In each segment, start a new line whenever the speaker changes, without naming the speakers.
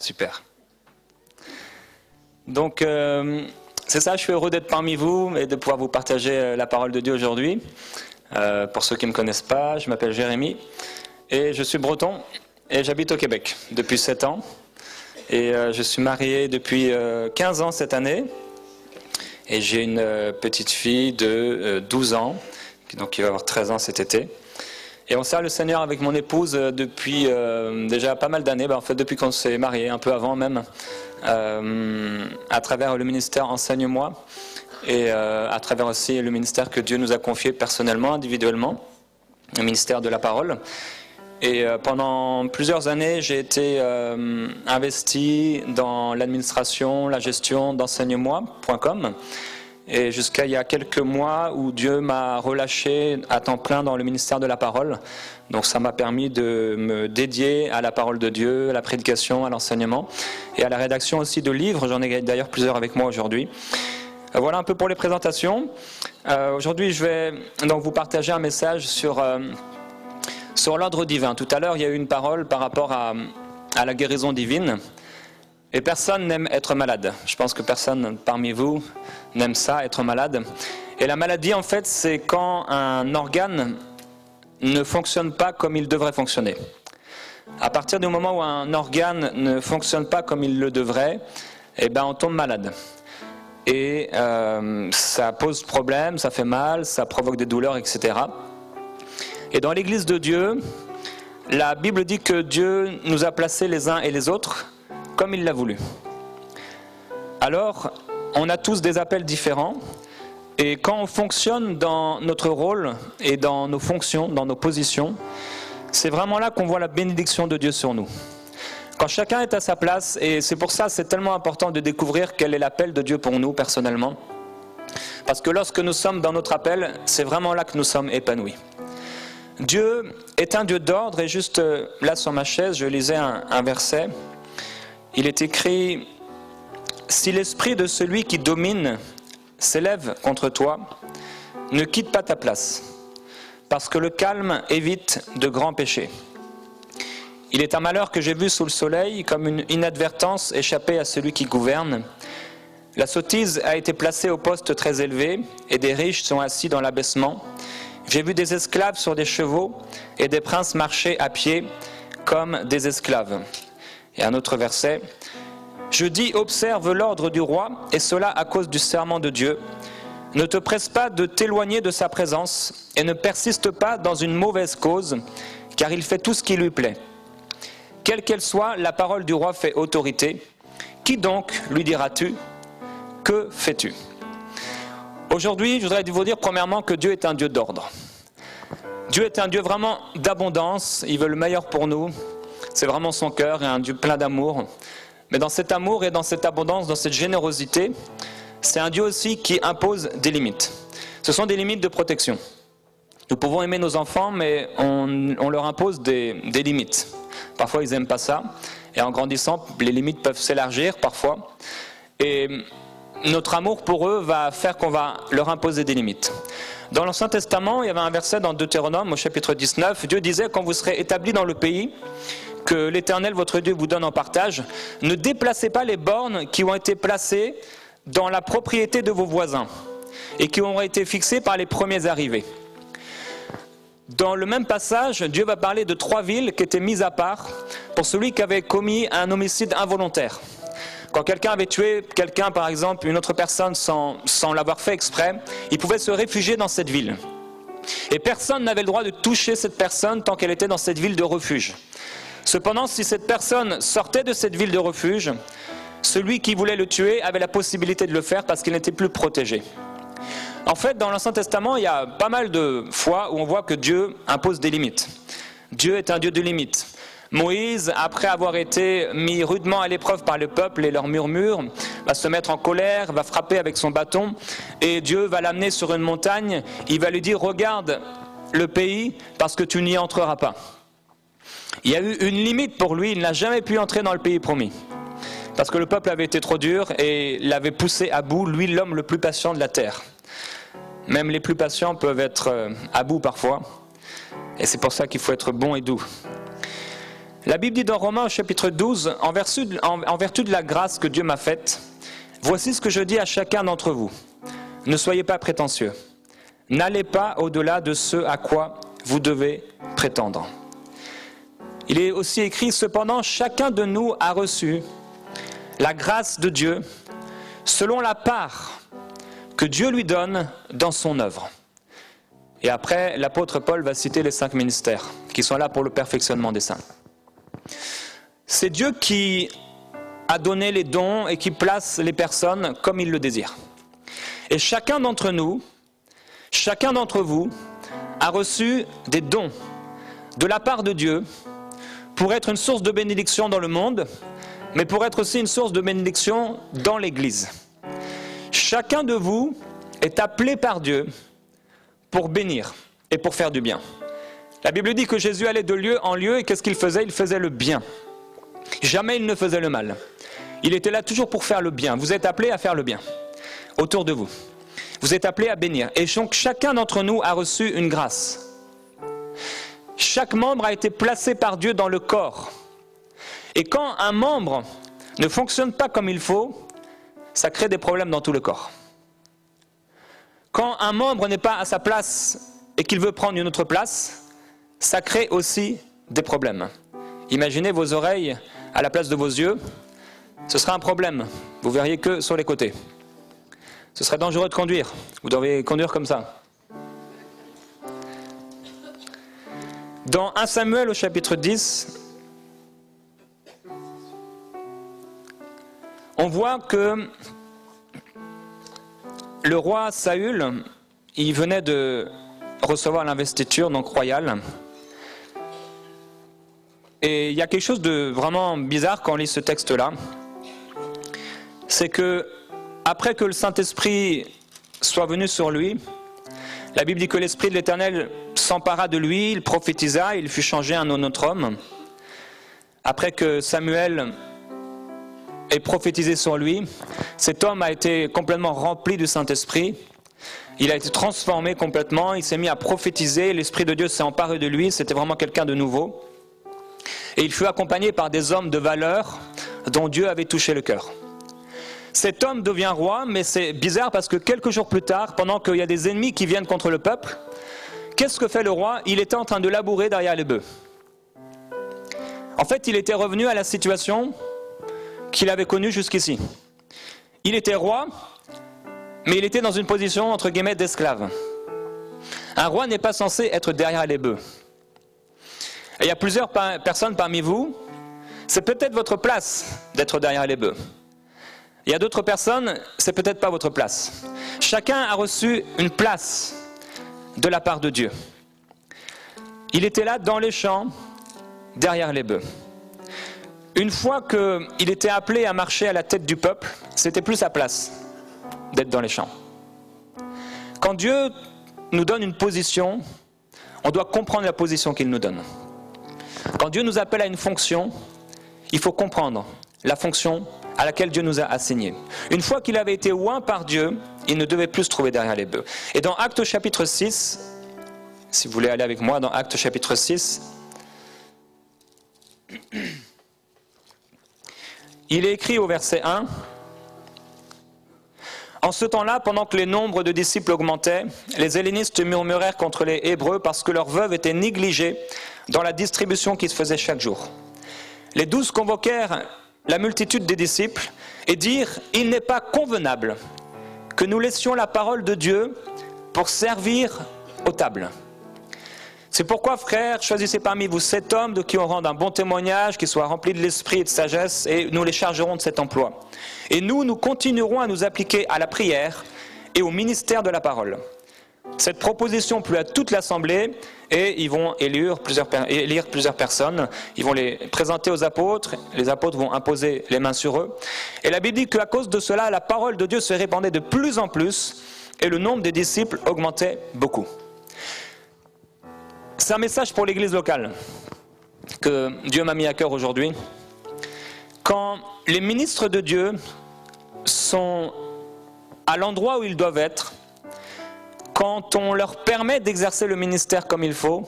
Super. Donc, c'est ça, je suis heureux d'être parmi vous et de pouvoir vous partager la parole de Dieu aujourd'hui. Pour ceux qui ne me connaissent pas, je m'appelle Jérémy et je suis breton et j'habite au Québec depuis 7 ans. Et je suis marié depuis 15 ans cette année. Et j'ai une petite fille de 12 ans, donc qui va avoir 13 ans cet été. Et on sert le Seigneur avec mon épouse depuis déjà pas mal d'années, en fait depuis qu'on s'est mariés, un peu avant même, à travers le ministère Enseigne-moi et à travers aussi le ministère que Dieu nous a confié personnellement, individuellement, le ministère de la parole. Et pendant plusieurs années, j'ai été investi dans l'administration, la gestion d'enseigne-moi.com. Et jusqu'à il y a quelques mois où Dieu m'a relâché à temps plein dans le ministère de la parole. Donc ça m'a permis de me dédier à la parole de Dieu, à la prédication, à l'enseignement et à la rédaction aussi de livres. J'en ai d'ailleurs plusieurs avec moi aujourd'hui. Voilà un peu pour les présentations. Aujourd'hui, je vais donc vous partager un message sur l'ordre divin. Tout à l'heure, il y a eu une parole par rapport à la guérison divine. Et personne n'aime être malade. Je pense que personne parmi vous n'aime ça, être malade. Et la maladie, en fait, c'est quand un organe ne fonctionne pas comme il devrait fonctionner. À partir du moment où un organe ne fonctionne pas comme il le devrait, eh ben, on tombe malade. Et ça pose problème, ça fait mal, ça provoque des douleurs, etc. Et dans l'Église de Dieu, la Bible dit que Dieu nous a placés les uns et les autres comme il l'a voulu. Alors, on a tous des appels différents, et quand on fonctionne dans notre rôle et dans nos fonctions, dans nos positions, c'est vraiment là qu'on voit la bénédiction de Dieu sur nous. Quand chacun est à sa place, et c'est pour ça c'est tellement important de découvrir quel est l'appel de Dieu pour nous personnellement, parce que lorsque nous sommes dans notre appel, c'est vraiment là que nous sommes épanouis. Dieu est un Dieu d'ordre, et juste là sur ma chaise, je lisais un verset. Il est écrit « Si l'esprit de celui qui domine s'élève contre toi, ne quitte pas ta place, parce que le calme évite de grands péchés. Il est un malheur que j'ai vu sous le soleil, comme une inadvertance échappée à celui qui gouverne. La sottise a été placée au poste très élevé, et des riches sont assis dans l'abaissement. J'ai vu des esclaves sur des chevaux, et des princes marcher à pied comme des esclaves. » Et un autre verset, « Je dis, observe l'ordre du roi, et cela à cause du serment de Dieu. Ne te presse pas de t'éloigner de sa présence, et ne persiste pas dans une mauvaise cause, car il fait tout ce qui lui plaît. Quelle qu'elle soit, la parole du roi fait autorité. Qui donc lui diras-tu? Que fais-tu » Aujourd'hui, je voudrais vous dire premièrement que Dieu est un Dieu d'ordre. Dieu est un Dieu vraiment d'abondance, il veut le meilleur pour nous. C'est vraiment son cœur et un Dieu plein d'amour. Mais dans cet amour et dans cette abondance, dans cette générosité, c'est un Dieu aussi qui impose des limites. Ce sont des limites de protection. Nous pouvons aimer nos enfants, mais on leur impose des limites. Parfois, ils n'aiment pas ça. Et en grandissant, les limites peuvent s'élargir parfois. Et notre amour pour eux va faire qu'on va leur imposer des limites. Dans l'Ancien Testament, il y avait un verset dans Deutéronome, au chapitre 19, Dieu disait « Quand vous serez établis dans le pays que l'Éternel, votre Dieu, vous donne en partage, ne déplacez pas les bornes qui ont été placées dans la propriété de vos voisins et qui ont été fixées par les premiers arrivés. » Dans le même passage, Dieu va parler de 3 villes qui étaient mises à part pour celui qui avait commis un homicide involontaire. Quand quelqu'un avait tué quelqu'un, par exemple, une autre personne sans l'avoir fait exprès, il pouvait se réfugier dans cette ville. Et personne n'avait le droit de toucher cette personne tant qu'elle était dans cette ville de refuge. Cependant, si cette personne sortait de cette ville de refuge, celui qui voulait le tuer avait la possibilité de le faire parce qu'il n'était plus protégé. En fait, dans l'Ancien Testament, il y a pas mal de fois où on voit que Dieu impose des limites. Dieu est un Dieu de limites. Moïse, après avoir été mis rudement à l'épreuve par le peuple et leurs murmures, va se mettre en colère, va frapper avec son bâton, et Dieu va l'amener sur une montagne, il va lui dire « Regarde le pays, parce que tu n'y entreras pas ». Il y a eu une limite pour lui, il n'a jamais pu entrer dans le pays promis. Parce que le peuple avait été trop dur et l'avait poussé à bout, lui l'homme le plus patient de la terre. Même les plus patients peuvent être à bout parfois, et c'est pour ça qu'il faut être bon et doux. La Bible dit dans Romains au chapitre 12, en vertu de la grâce que Dieu m'a faite, voici ce que je dis à chacun d'entre vous. Ne soyez pas prétentieux. N'allez pas au-delà de ce à quoi vous devez prétendre. Il est aussi écrit, cependant, chacun de nous a reçu la grâce de Dieu selon la part que Dieu lui donne dans son œuvre. Et après, l'apôtre Paul va citer les 5 ministères qui sont là pour le perfectionnement des saints. C'est Dieu qui a donné les dons et qui place les personnes comme il le désire. Et chacun d'entre nous, chacun d'entre vous a reçu des dons de la part de Dieu pour être une source de bénédiction dans le monde, mais pour être aussi une source de bénédiction dans l'Église. Chacun de vous est appelé par Dieu pour bénir et pour faire du bien. La Bible dit que Jésus allait de lieu en lieu et qu'est-ce qu'il faisait? Il faisait le bien. Jamais il ne faisait le mal. Il était là toujours pour faire le bien. Vous êtes appelés à faire le bien autour de vous. Vous êtes appelés à bénir. Et donc chacun d'entre nous a reçu une grâce. Chaque membre a été placé par Dieu dans le corps. Et quand un membre ne fonctionne pas comme il faut, ça crée des problèmes dans tout le corps. Quand un membre n'est pas à sa place et qu'il veut prendre une autre place, ça crée aussi des problèmes. Imaginez vos oreilles à la place de vos yeux, ce serait un problème. Vous verriez que sur les côtés. Ce serait dangereux de conduire. Vous devriez conduire comme ça. Dans 1 Samuel au chapitre 10, on voit que le roi Saül, il venait de recevoir l'investiture donc royale. Et il y a quelque chose de vraiment bizarre quand on lit ce texte-là. C'est que après que le Saint-Esprit soit venu sur lui, la Bible dit que l'Esprit de l'Éternel s'empara de lui, il prophétisa, il fut changé en un autre homme. Après que Samuel ait prophétisé sur lui, cet homme a été complètement rempli du Saint-Esprit. Il a été transformé complètement, il s'est mis à prophétiser, l'Esprit de Dieu s'est emparé de lui, c'était vraiment quelqu'un de nouveau. Et il fut accompagné par des hommes de valeur dont Dieu avait touché le cœur. Cet homme devient roi, mais c'est bizarre parce que quelques jours plus tard, pendant qu'il y a des ennemis qui viennent contre le peuple, qu'est-ce que fait le roi? Il était en train de labourer derrière les bœufs. En fait, il était revenu à la situation qu'il avait connue jusqu'ici. Il était roi, mais il était dans une position, entre guillemets, d'esclave. Un roi n'est pas censé être derrière les bœufs. Et il y a plusieurs personnes parmi vous, c'est peut-être votre place d'être derrière les bœufs. Il y a d'autres personnes, c'est peut-être pas votre place. Chacun a reçu une place de la part de Dieu. Il était là dans les champs, derrière les bœufs. Une fois qu'il était appelé à marcher à la tête du peuple, c'était plus sa place d'être dans les champs. Quand Dieu nous donne une position, on doit comprendre la position qu'il nous donne. Quand Dieu nous appelle à une fonction, il faut comprendre la fonction à laquelle Dieu nous a assignés. Une fois qu'il avait été oint par Dieu, il ne devait plus se trouver derrière les bœufs. Et dans Actes chapitre 6, si vous voulez aller avec moi dans Actes chapitre 6, il est écrit au verset 1, « En ce temps-là, pendant que les nombres de disciples augmentaient, les hellénistes murmurèrent contre les Hébreux parce que leurs veuves étaient négligées dans la distribution qui se faisait chaque jour. Les 12 convoquèrent la multitude des disciples et dirent « Il n'est pas convenable que nous laissions la parole de Dieu pour servir aux tables. C'est pourquoi, frères, choisissez parmi vous 7 hommes de qui on rende un bon témoignage, qui soient remplis de l'esprit et de sagesse, et nous les chargerons de cet emploi. Et nous continuerons à nous appliquer à la prière et au ministère de la parole. » Cette proposition plut à toute l'assemblée et ils vont élire plusieurs personnes. Ils vont les présenter aux apôtres. Les apôtres vont imposer les mains sur eux. Et la Bible dit qu'à cause de cela, la parole de Dieu se répandait de plus en plus et le nombre des disciples augmentait beaucoup. C'est un message pour l'église locale que Dieu m'a mis à cœur aujourd'hui. Quand les ministres de Dieu sont à l'endroit où ils doivent être, quand on leur permet d'exercer le ministère comme il faut,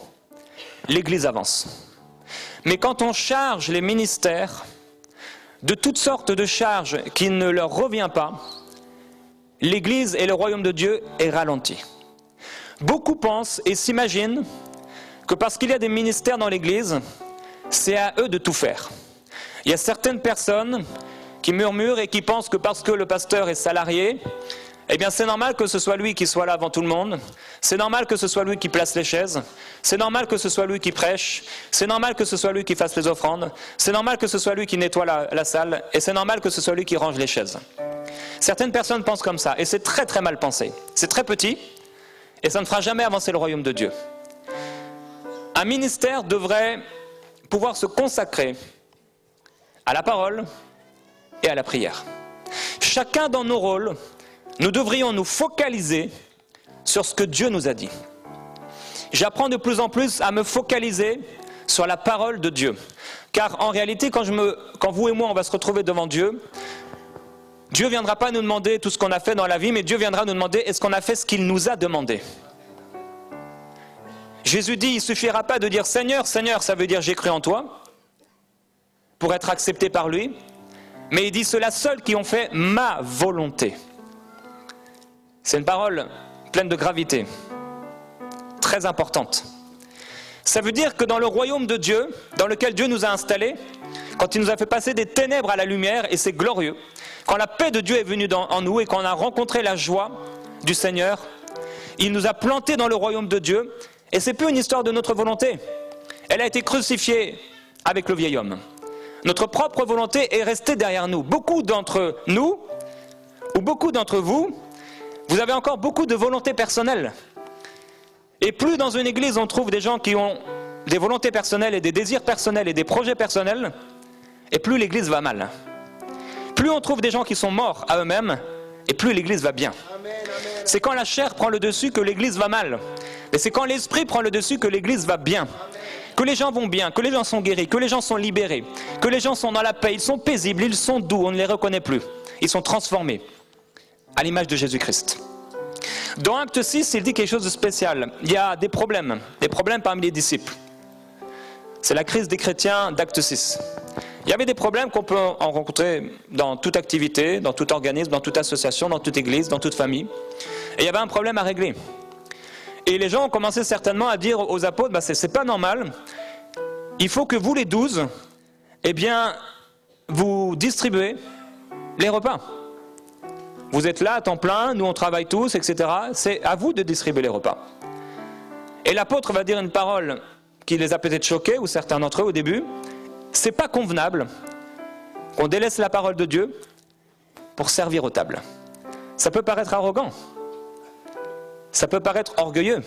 l'Église avance. Mais quand on charge les ministères de toutes sortes de charges qui ne leur reviennent pas, l'Église et le royaume de Dieu est ralenti. Beaucoup pensent et s'imaginent que parce qu'il y a des ministères dans l'Église, c'est à eux de tout faire. Il y a certaines personnes qui murmurent et qui pensent que parce que le pasteur est salarié, eh bien c'est normal que ce soit lui qui soit là avant tout le monde, c'est normal que ce soit lui qui place les chaises, c'est normal que ce soit lui qui prêche, c'est normal que ce soit lui qui fasse les offrandes, c'est normal que ce soit lui qui nettoie la salle, et c'est normal que ce soit lui qui range les chaises. Certaines personnes pensent comme ça, et c'est très très mal pensé. C'est très petit, et ça ne fera jamais avancer le royaume de Dieu. Un ministère devrait pouvoir se consacrer à la parole et à la prière. Chacun dans nos rôles, nous devrions nous focaliser sur ce que Dieu nous a dit. J'apprends de plus en plus à me focaliser sur la parole de Dieu. Car en réalité, quand vous et moi, on va se retrouver devant Dieu, Dieu ne viendra pas nous demander tout ce qu'on a fait dans la vie, mais Dieu viendra nous demander est-ce qu'on a fait ce qu'il nous a demandé. Jésus dit, il ne suffira pas de dire Seigneur, Seigneur, ça veut dire j'ai cru en toi, pour être accepté par lui, mais il dit ceux-là seuls qui ont fait ma volonté. C'est une parole pleine de gravité, très importante. Ça veut dire que dans le royaume de Dieu, dans lequel Dieu nous a installés, quand il nous a fait passer des ténèbres à la lumière, et c'est glorieux, quand la paix de Dieu est venue en nous et qu'on a rencontré la joie du Seigneur, il nous a plantés dans le royaume de Dieu, et c'est plus une histoire de notre volonté. Elle a été crucifiée avec le vieil homme. Notre propre volonté est restée derrière nous. Beaucoup d'entre nous, ou beaucoup d'entre vous, vous avez encore beaucoup de volonté personnelle. Et plus dans une église on trouve des gens qui ont des volontés personnelles et des désirs personnels et des projets personnels, et plus l'église va mal. Plus on trouve des gens qui sont morts à eux-mêmes, et plus l'église va bien. C'est quand la chair prend le dessus que l'église va mal. Et c'est quand l'esprit prend le dessus que l'église va bien. Que les gens vont bien, que les gens sont guéris, que les gens sont libérés, que les gens sont dans la paix, ils sont paisibles, ils sont doux, on ne les reconnaît plus. Ils sont transformés à l'image de Jésus-Christ. Dans Acte 6, il dit quelque chose de spécial. Il y a des problèmes parmi les disciples. C'est la crise des chrétiens d'Acte 6. Il y avait des problèmes qu'on peut en rencontrer dans toute activité, dans tout organisme, dans toute association, dans toute église, dans toute famille. Et il y avait un problème à régler. Et les gens ont commencé certainement à dire aux apôtres, c'est pas normal, il faut que vous les 12, eh bien, vous distribuez les repas. Vous êtes là à temps plein, nous on travaille tous, etc. C'est à vous de distribuer les repas. Et l'apôtre va dire une parole qui les a peut-être choqués, ou certains d'entre eux au début. C'est pas convenable qu'on délaisse la parole de Dieu pour servir aux tables. Ça peut paraître arrogant. Ça peut paraître orgueilleux.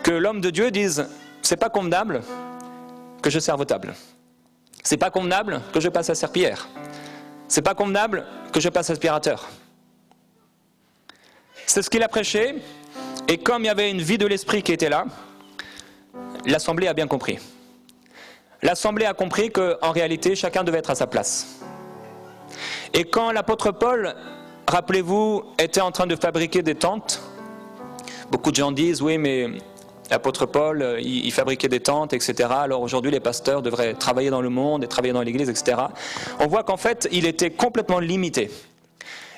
Que l'homme de Dieu dise, c'est pas convenable que je serve aux tables. C'est pas convenable que je passe à serpillière. C'est pas convenable que je passe aspirateur. C'est ce qu'il a prêché, et comme il y avait une vie de l'esprit qui était là, l'assemblée a bien compris. L'assemblée a compris qu'en réalité, chacun devait être à sa place. Et quand l'apôtre Paul, rappelez-vous, était en train de fabriquer des tentes, beaucoup de gens disent, oui, mais l'apôtre Paul, il fabriquait des tentes, etc. Alors aujourd'hui, les pasteurs devraient travailler dans le monde et travailler dans l'église, etc. On voit qu'en fait, il était complètement limité.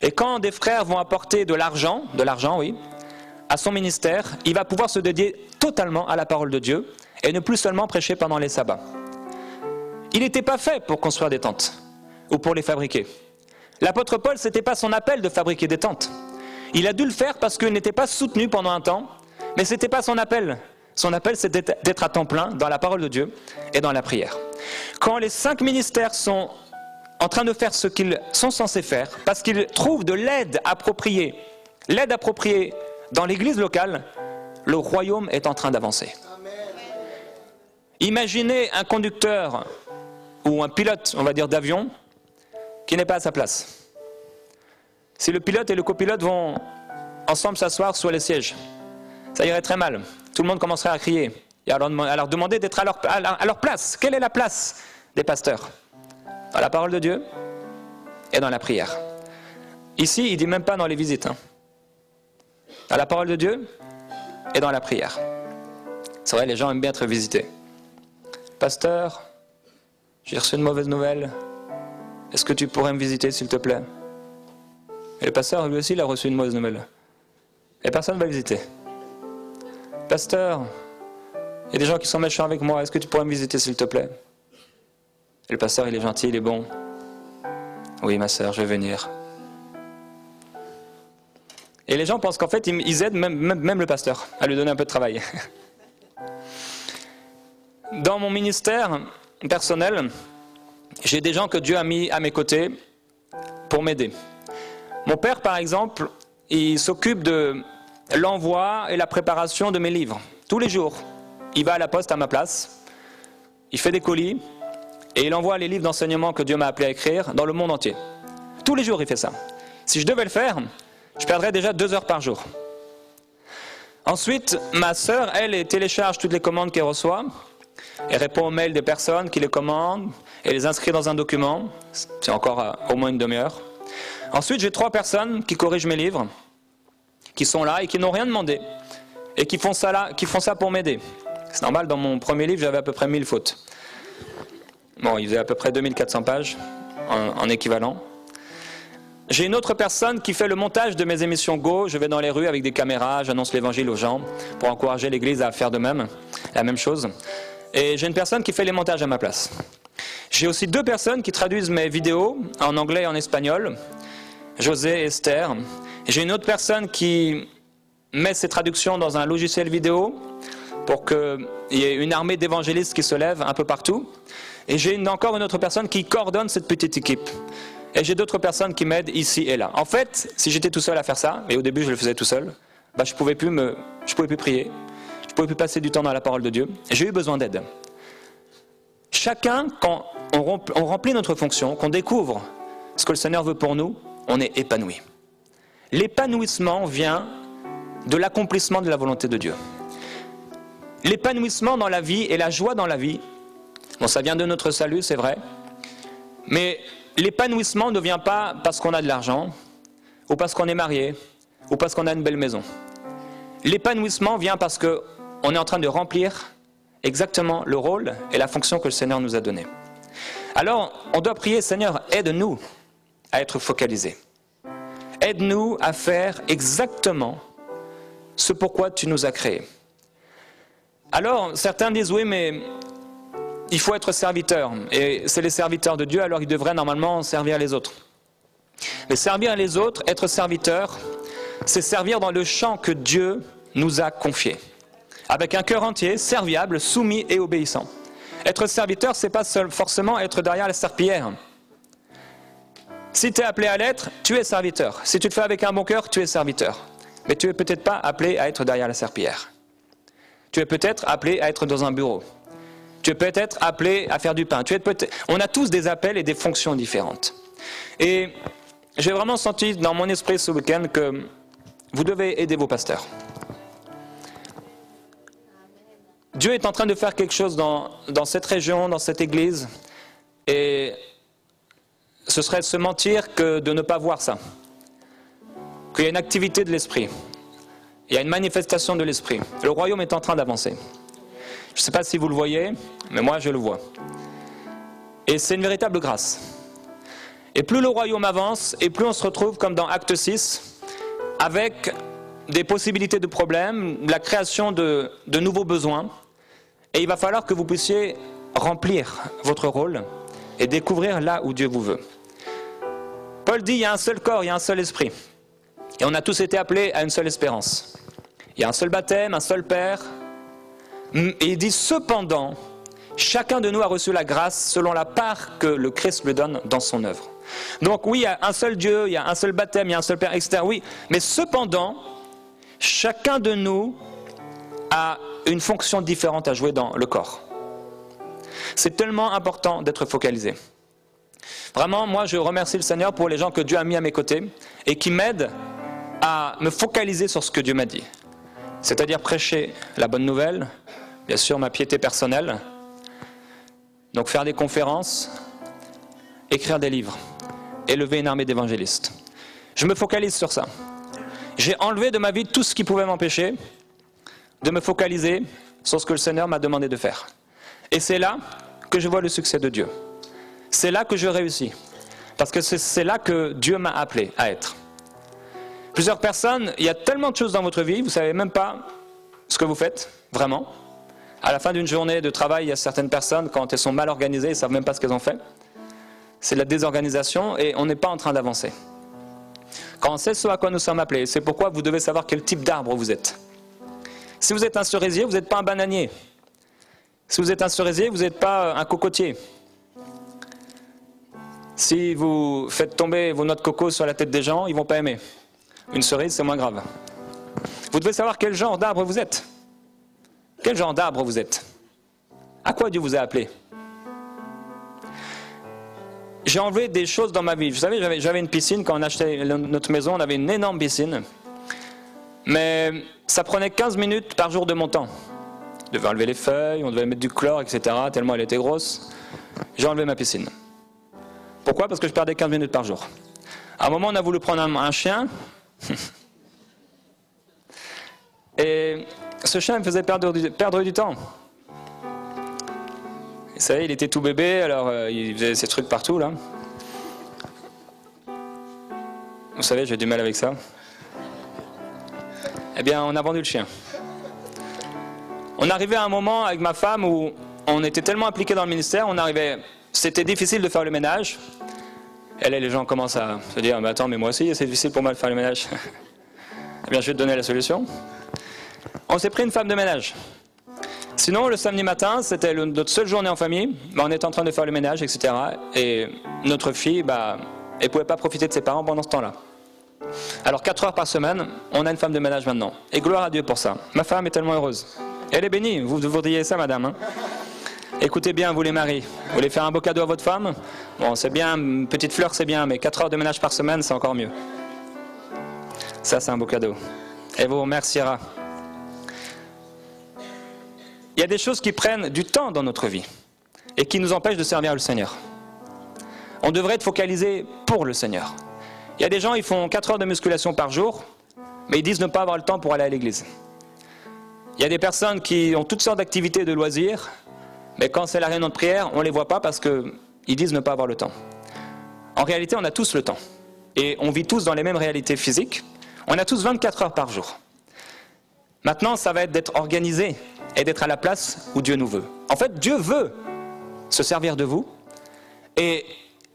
Et quand des frères vont apporter de l'argent, oui, à son ministère, il va pouvoir se dédier totalement à la parole de Dieu et ne plus seulement prêcher pendant les sabbats. Il n'était pas fait pour construire des tentes ou pour les fabriquer. L'apôtre Paul, ce n'était pas son appel de fabriquer des tentes. Il a dû le faire parce qu'il n'était pas soutenu pendant un temps, mais ce n'était pas son appel. Son appel, c'était d'être à temps plein dans la parole de Dieu et dans la prière. Quand les 5 ministères sont en train de faire ce qu'ils sont censés faire, parce qu'ils trouvent de l'aide appropriée dans l'église locale, le royaume est en train d'avancer. Imaginez un conducteur ou un pilote, on va dire, d'avion, qui n'est pas à sa place. Si le pilote et le copilote vont ensemble s'asseoir sur les sièges, ça irait très mal. Tout le monde commencerait à crier et à leur demander d'être à leur place. Quelle est la place des pasteurs? Dans la parole de Dieu et dans la prière. Ici, il ne dit même pas dans les visites. Dans la parole de Dieu et dans la prière. C'est vrai, les gens aiment bien être visités. pasteur, j'ai reçu une mauvaise nouvelle. Est-ce que tu pourrais me visiter, s'il te plaît? Et le pasteur, lui aussi, il a reçu une mauvaise nouvelle. Et personne ne va visiter. Pasteur, il y a des gens qui sont méchants avec moi. Est-ce que tu pourrais me visiter, s'il te plaît? Et le pasteur, il est gentil, il est bon. Oui, ma sœur, je vais venir. Et les gens pensent qu'en fait, ils aident même le pasteur à lui donner un peu de travail. Dans mon ministère personnel, j'ai des gens que Dieu a mis à mes côtés pour m'aider. Mon père, par exemple, il s'occupe de l'envoi et la préparation de mes livres. Tous les jours, il va à la poste à ma place, il fait des colis et il envoie les livres d'enseignement que Dieu m'a appelé à écrire dans le monde entier. Tous les jours, il fait ça. Si je devais le faire, je perdrais déjà 2 heures par jour. Ensuite, ma sœur, elle télécharge toutes les commandes qu'elle reçoit. Elle répond aux mails des personnes qui les commandent et les inscrit dans un document. C'est encore au moins une demi-heure. Ensuite, j'ai 3 personnes qui corrigent mes livres, qui sont là et qui n'ont rien demandé. Et qui font ça pour m'aider. C'est normal, dans mon premier livre, j'avais à peu près 1000 fautes. Bon, il faisait à peu près 2400 pages en équivalent. J'ai une autre personne qui fait le montage de mes émissions Go. Je vais dans les rues avec des caméras, j'annonce l'évangile aux gens pour encourager l'église à faire de même, la même chose. Et j'ai une personne qui fait les montages à ma place. J'ai aussi 2 personnes qui traduisent mes vidéos en anglais et en espagnol, José et Esther. J'ai une autre personne qui met ces traductions dans un logiciel vidéo pour qu'il y ait une armée d'évangélistes qui se lève un peu partout. Et j'ai encore une autre personne qui coordonne cette petite équipe. Et j'ai d'autres personnes qui m'aident ici et là. En fait, si j'étais tout seul à faire ça, et au début je le faisais tout seul, je pouvais plus prier, je pouvais plus passer du temps dans la parole de Dieu. J'ai eu besoin d'aide. Chacun, quand on remplit notre fonction, qu'on découvre ce que le Seigneur veut pour nous, on est épanoui. L'épanouissement vient de l'accomplissement de la volonté de Dieu. L'épanouissement dans la vie et la joie dans la vie, bon, ça vient de notre salut, c'est vrai, mais l'épanouissement ne vient pas parce qu'on a de l'argent, ou parce qu'on est marié, ou parce qu'on a une belle maison. L'épanouissement vient parce qu'on est en train de remplir exactement le rôle et la fonction que le Seigneur nous a donnée. Alors, on doit prier, Seigneur, aide-nous à être focalisés. Aide-nous à faire exactement ce pourquoi tu nous as créés. Alors, certains disent, oui, mais il faut être serviteur, et c'est les serviteurs de Dieu, alors ils devraient normalement servir les autres. Mais servir les autres, être serviteur, c'est servir dans le champ que Dieu nous a confié. Avec un cœur entier, serviable, soumis et obéissant. Être serviteur, c'est pas forcément être derrière la serpillière. Si tu es appelé à l'être, tu es serviteur. Si tu le fais avec un bon cœur, tu es serviteur. Mais tu es peut-être pas appelé à être derrière la serpillière. Tu es peut-être appelé à être dans un bureau. Tu es peut-être appelé à faire du pain. On a tous des appels et des fonctions différentes. Et j'ai vraiment senti dans mon esprit ce week-end que vous devez aider vos pasteurs. Dieu est en train de faire quelque chose dans cette région, dans cette église, et ce serait se mentir que de ne pas voir ça. Qu'il y a une activité de l'esprit, il y a une manifestation de l'esprit. Le royaume est en train d'avancer. Je ne sais pas si vous le voyez, mais moi je le vois. Et c'est une véritable grâce. Et plus le royaume avance, et plus on se retrouve comme dans Acte 6, avec des possibilités de problèmes, la création de nouveaux besoins. Et il va falloir que vous puissiez remplir votre rôle et découvrir là où Dieu vous veut. Paul dit, il y a un seul corps, il y a un seul esprit. Et on a tous été appelés à une seule espérance. Il y a un seul baptême, un seul Père. Et il dit, cependant, chacun de nous a reçu la grâce selon la part que le Christ lui donne dans son œuvre. Donc oui, il y a un seul Dieu, il y a un seul baptême, il y a un seul Père, etc. Oui, mais cependant, chacun de nous a une fonction différente à jouer dans le corps. C'est tellement important d'être focalisé. Vraiment, moi je remercie le Seigneur pour les gens que Dieu a mis à mes côtés et qui m'aident à me focaliser sur ce que Dieu m'a dit. C'est-à-dire prêcher la bonne nouvelle, bien sûr ma piété personnelle, donc faire des conférences, écrire des livres, élever une armée d'évangélistes. Je me focalise sur ça. J'ai enlevé de ma vie tout ce qui pouvait m'empêcher de me focaliser sur ce que le Seigneur m'a demandé de faire. Et c'est là que je vois le succès de Dieu. C'est là que je réussis. Parce que c'est là que Dieu m'a appelé à être. Plusieurs personnes, il y a tellement de choses dans votre vie, vous ne savez même pas ce que vous faites, vraiment. À la fin d'une journée de travail, il y a certaines personnes, quand elles sont mal organisées, elles ne savent même pas ce qu'elles ont fait. C'est la désorganisation et on n'est pas en train d'avancer. Quand on sait ce à quoi nous sommes appelés, c'est pourquoi vous devez savoir quel type d'arbre vous êtes. Si vous êtes un cerisier, vous n'êtes pas un bananier. Si vous êtes un cerisier, vous n'êtes pas un cocotier. Si vous faites tomber vos noix de coco sur la tête des gens, ils ne vont pas aimer. Une cerise, c'est moins grave. Vous devez savoir quel genre d'arbre vous êtes. Quel genre d'arbre vous êtes? À quoi Dieu vous a appelé? J'ai enlevé des choses dans ma vie. Vous savez, j'avais une piscine. Quand on achetait notre maison, on avait une énorme piscine. Mais ça prenait 15 minutes par jour de mon temps. On devait enlever les feuilles, on devait mettre du chlore, etc. Tellement elle était grosse. J'ai enlevé ma piscine. Pourquoi? Parce que je perdais 15 minutes par jour. À un moment, on a voulu prendre un chien. Et ce chien me faisait perdre du temps. Vous savez, il était tout bébé, alors il faisait ses trucs partout, là. Vous savez, j'ai du mal avec ça. Eh bien, on a vendu le chien. On arrivait à un moment avec ma femme où on était tellement impliqués dans le ministère, c'était difficile de faire le ménage. Et là, les gens commencent à se dire, mais attends, mais moi aussi, c'est difficile pour moi de faire le ménage. Eh bien, je vais te donner la solution. On s'est pris une femme de ménage. Sinon, le samedi matin, c'était notre seule journée en famille. On était en train de faire le ménage, etc. Et notre fille, elle ne pouvait pas profiter de ses parents pendant ce temps-là. Alors, 4 heures par semaine, on a une femme de ménage maintenant. Et gloire à Dieu pour ça. Ma femme est tellement heureuse. Elle est bénie. Vous voudriez ça, madame, hein? Écoutez bien, vous les maris. Vous voulez faire un beau cadeau à votre femme? Bon, c'est bien, une petite fleur, c'est bien, mais 4 heures de ménage par semaine, c'est encore mieux. Ça, c'est un beau cadeau. Elle vous remerciera. Il y a des choses qui prennent du temps dans notre vie et qui nous empêchent de servir le Seigneur. On devrait être focalisé pour le Seigneur. Il y a des gens, ils font 4 heures de musculation par jour, mais ils disent ne pas avoir le temps pour aller à l'église. Il y a des personnes qui ont toutes sortes d'activités de loisirs, mais quand c'est la réunion de prière, on ne les voit pas parce qu'ils disent ne pas avoir le temps. En réalité, on a tous le temps. Et on vit tous dans les mêmes réalités physiques. On a tous 24 heures par jour. Maintenant, ça va être d'être organisé et d'être à la place où Dieu nous veut. En fait, Dieu veut se servir de vous et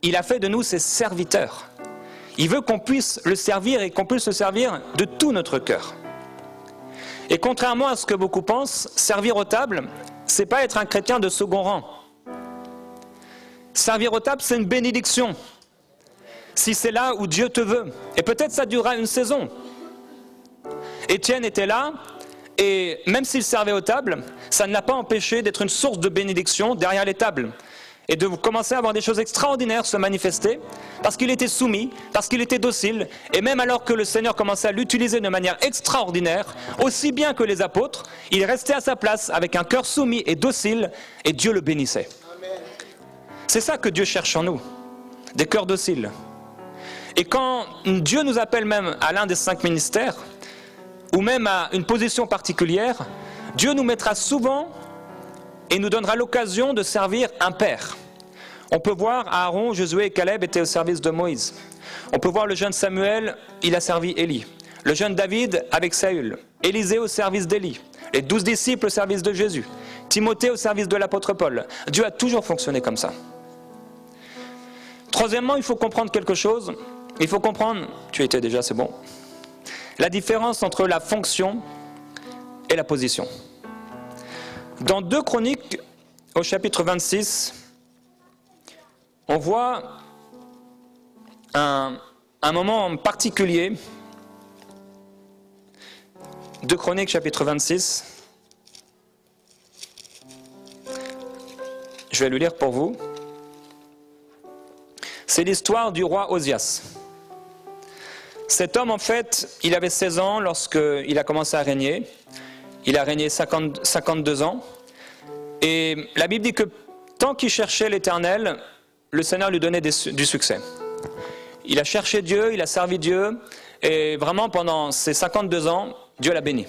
il a fait de nous ses serviteurs. Il veut qu'on puisse le servir et qu'on puisse le servir de tout notre cœur. Et contrairement à ce que beaucoup pensent, servir aux tables, c'est pas être un chrétien de second rang. Servir aux tables, c'est une bénédiction. Si c'est là où Dieu te veut. Et peut-être ça durera une saison. Étienne était là, et même s'il servait aux tables, ça ne l'a pas empêché d'être une source de bénédiction derrière les tables. Et de commencer à avoir des choses extraordinaires se manifester, parce qu'il était soumis, parce qu'il était docile, et même alors que le Seigneur commençait à l'utiliser de manière extraordinaire, aussi bien que les apôtres, il restait à sa place avec un cœur soumis et docile, et Dieu le bénissait. C'est ça que Dieu cherche en nous, des cœurs dociles. Et quand Dieu nous appelle même à l'un des 5 ministères, ou même à une position particulière, Dieu nous mettra souvent et nous donnera l'occasion de servir un père. On peut voir Aaron, Josué et Caleb étaient au service de Moïse. On peut voir le jeune Samuel, il a servi Élie. Le jeune David avec Saül. Élisée au service d'Élie. Les 12 disciples au service de Jésus. Timothée au service de l'apôtre Paul. Dieu a toujours fonctionné comme ça. Troisièmement, il faut comprendre quelque chose. Il faut comprendre, tu étais déjà, c'est bon, la différence entre la fonction et la position. Dans 2 Chroniques, au chapitre 26, on voit un moment particulier. 2 Chroniques, chapitre 26. Je vais le lire pour vous. C'est l'histoire du roi Osias. Cet homme, en fait, il avait 16 ans lorsqu'il a commencé à régner. Il a régné 52 ans. Et la Bible dit que tant qu'il cherchait l'Éternel, le Seigneur lui donnait du succès. Il a cherché Dieu, il a servi Dieu, et vraiment pendant ces 52 ans, Dieu l'a béni.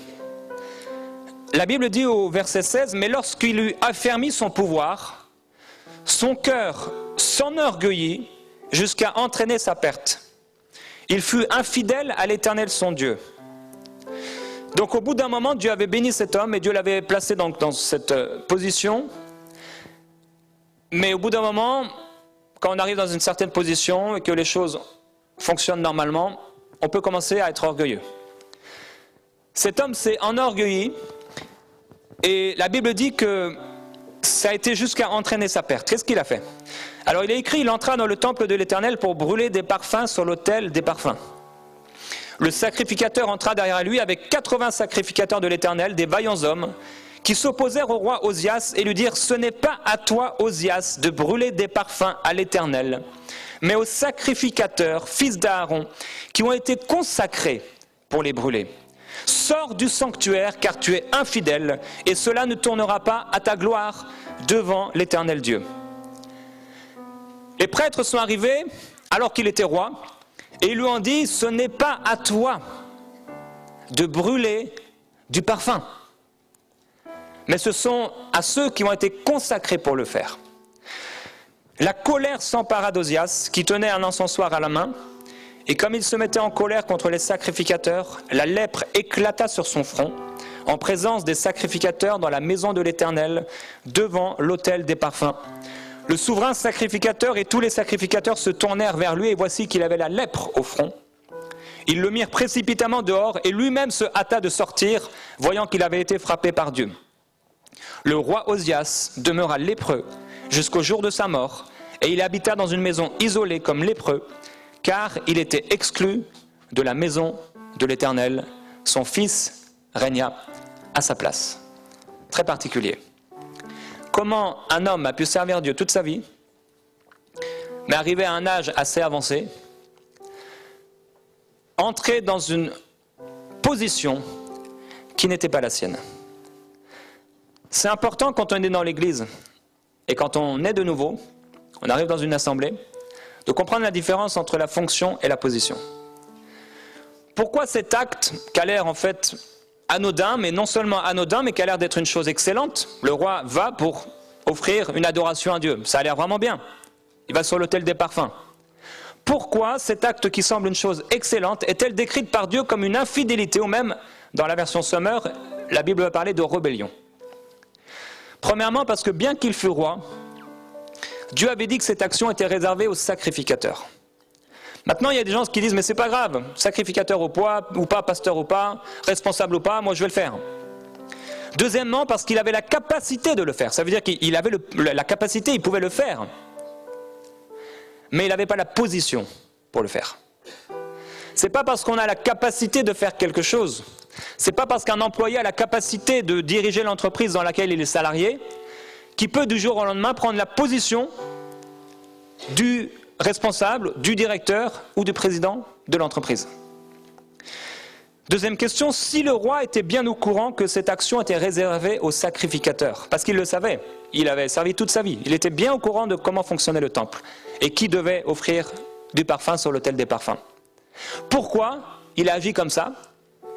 la Bible dit au verset 16, « Mais lorsqu'il eut affermi son pouvoir, son cœur s'enorgueillit jusqu'à entraîner sa perte. Il fut infidèle à l'Éternel son Dieu. » Donc au bout d'un moment, Dieu avait béni cet homme et Dieu l'avait placé donc dans cette position. Mais au bout d'un moment, quand on arrive dans une certaine position et que les choses fonctionnent normalement, on peut commencer à être orgueilleux. Cet homme s'est enorgueilli et la Bible dit que ça a été jusqu'à entraîner sa perte. Qu'est-ce qu'il a fait? Alors il est écrit, il entra dans le temple de l'Éternel pour brûler des parfums sur l'autel des parfums. Le sacrificateur entra derrière lui avec 80 sacrificateurs de l'Éternel, des vaillants hommes, qui s'opposèrent au roi Osias et lui dirent « Ce n'est pas à toi, Osias, de brûler des parfums à l'Éternel, mais aux sacrificateurs, fils d'Aaron, qui ont été consacrés pour les brûler. Sors du sanctuaire, car tu es infidèle, et cela ne tournera pas à ta gloire devant l'Éternel Dieu. » Les prêtres sont arrivés alors qu'il était roi, et ils lui ont dit, ce n'est pas à toi de brûler du parfum, mais ce sont à ceux qui ont été consacrés pour le faire. La colère s'empara d'Osias, qui tenait un encensoir à la main, et comme il se mettait en colère contre les sacrificateurs, la lèpre éclata sur son front, en présence des sacrificateurs dans la maison de l'Éternel, devant l'autel des parfums. Le souverain sacrificateur et tous les sacrificateurs se tournèrent vers lui et voici qu'il avait la lèpre au front. Ils le mirent précipitamment dehors et lui-même se hâta de sortir, voyant qu'il avait été frappé par Dieu. Le roi Osias demeura lépreux jusqu'au jour de sa mort et il habita dans une maison isolée comme lépreux, car il était exclu de la maison de l'Éternel. Son fils régna à sa place. Très particulier. Comment un homme a pu servir Dieu toute sa vie, mais arrivé à un âge assez avancé, entrer dans une position qui n'était pas la sienne. C'est important quand on est dans l'église et quand on est de nouveau, on arrive dans une assemblée, de comprendre la différence entre la fonction et la position. Pourquoi cet acte qui a l'air en fait anodin, mais non seulement anodin, mais qui a l'air d'être une chose excellente? Le roi va pour offrir une adoration à Dieu. Ça a l'air vraiment bien. Il va sur l'autel des parfums. Pourquoi cet acte qui semble une chose excellente est-elle décrite par Dieu comme une infidélité, ou même, dans la version Sommer, la Bible va parler de rébellion? Premièrement, parce que bien qu'il fût roi, Dieu avait dit que cette action était réservée aux sacrificateurs. Maintenant, il y a des gens qui disent, mais c'est pas grave, sacrificateur ou pas, pasteur ou pas, responsable ou pas, moi je vais le faire. Deuxièmement, parce qu'il avait la capacité de le faire. Ça veut dire qu'il avait la capacité, il pouvait le faire. Mais il n'avait pas la position pour le faire. C'est pas parce qu'on a la capacité de faire quelque chose, c'est pas parce qu'un employé a la capacité de diriger l'entreprise dans laquelle il est salarié, qu'il peut du jour au lendemain prendre la position du responsable, du directeur ou du président de l'entreprise. Deuxième question, si le roi était bien au courant que cette action était réservée aux sacrificateurs, parce qu'il le savait, il avait servi toute sa vie, il était bien au courant de comment fonctionnait le temple et qui devait offrir du parfum sur l'autel des parfums. Pourquoi il a agi comme ça,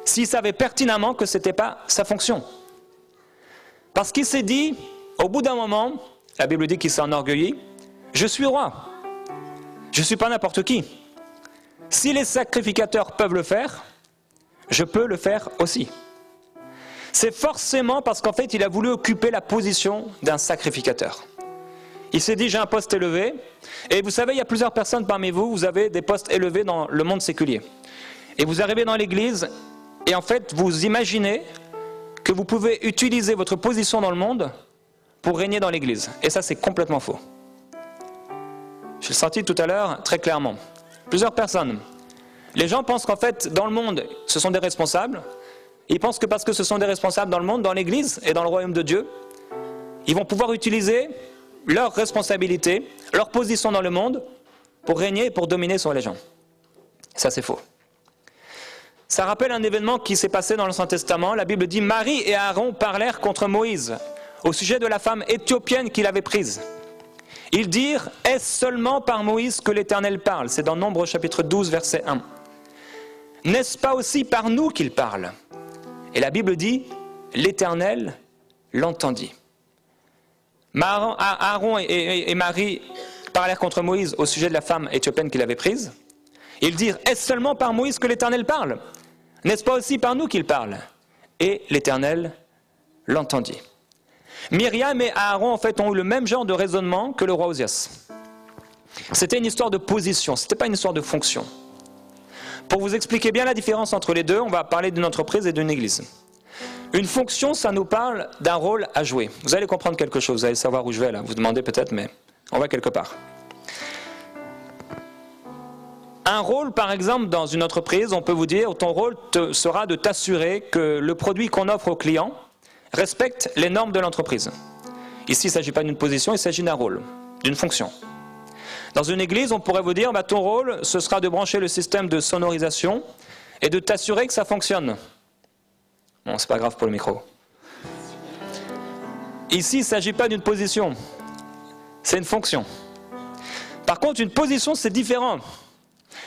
s'il savait pertinemment que ce n'était pas sa fonction? Parce qu'il s'est dit, au bout d'un moment, la Bible dit qu'il s'est enorgueilli, je suis roi, je ne suis pas n'importe qui. Si les sacrificateurs peuvent le faire, je peux le faire aussi. C'est forcément parce qu'en fait, il a voulu occuper la position d'un sacrificateur. Il s'est dit, j'ai un poste élevé, et vous savez, il y a plusieurs personnes parmi vous, vous avez des postes élevés dans le monde séculier. Et vous arrivez dans l'église, et en fait, vous imaginez que vous pouvez utiliser votre position dans le monde pour régner dans l'église. Et ça, c'est complètement faux. Je l'ai senti tout à l'heure très clairement. Plusieurs personnes. Les gens pensent qu'en fait, dans le monde, ce sont des responsables. Ils pensent que parce que ce sont des responsables dans le monde, dans l'église et dans le royaume de Dieu, ils vont pouvoir utiliser leur responsabilité, leur position dans le monde pour régner et pour dominer sur les gens. Ça, c'est faux. Ça rappelle un événement qui s'est passé dans l'Ancien Testament. La Bible dit, Marie et Aaron parlèrent contre Moïse au sujet de la femme éthiopienne qu'il avait prise. Ils dirent, est-ce seulement par Moïse que l'Éternel parle? C'est dans Nombre chapitre 12, verset 1. N'est-ce pas aussi par nous qu'il parle? Et la Bible dit, l'Éternel l'entendit. Aaron et Marie parlèrent contre Moïse au sujet de la femme éthiopienne qu'il avait prise. Ils dirent, est-ce seulement par Moïse que l'Éternel parle? N'est-ce pas aussi par nous qu'il parle? Et l'Éternel l'entendit. Myriam et Aaron en fait ont eu le même genre de raisonnement que le roi Osias. C'était une histoire de position, ce n'était pas une histoire de fonction. Pour vous expliquer bien la différence entre les deux, on va parler d'une entreprise et d'une église. Une fonction, ça nous parle d'un rôle à jouer. Vous allez comprendre quelque chose, vous allez savoir où je vais là, vous demandez peut-être, mais on va quelque part. Un rôle, par exemple, dans une entreprise, on peut vous dire, ton rôle sera de t'assurer que le produit qu'on offre aux clients respecte les normes de l'entreprise. Ici, il ne s'agit pas d'une position, il s'agit d'un rôle, d'une fonction. Dans une église, on pourrait vous dire, ton rôle, ce sera de brancher le système de sonorisation et de t'assurer que ça fonctionne. Bon, c'est pas grave pour le micro. Ici, il ne s'agit pas d'une position, c'est une fonction. Par contre, une position, c'est différent.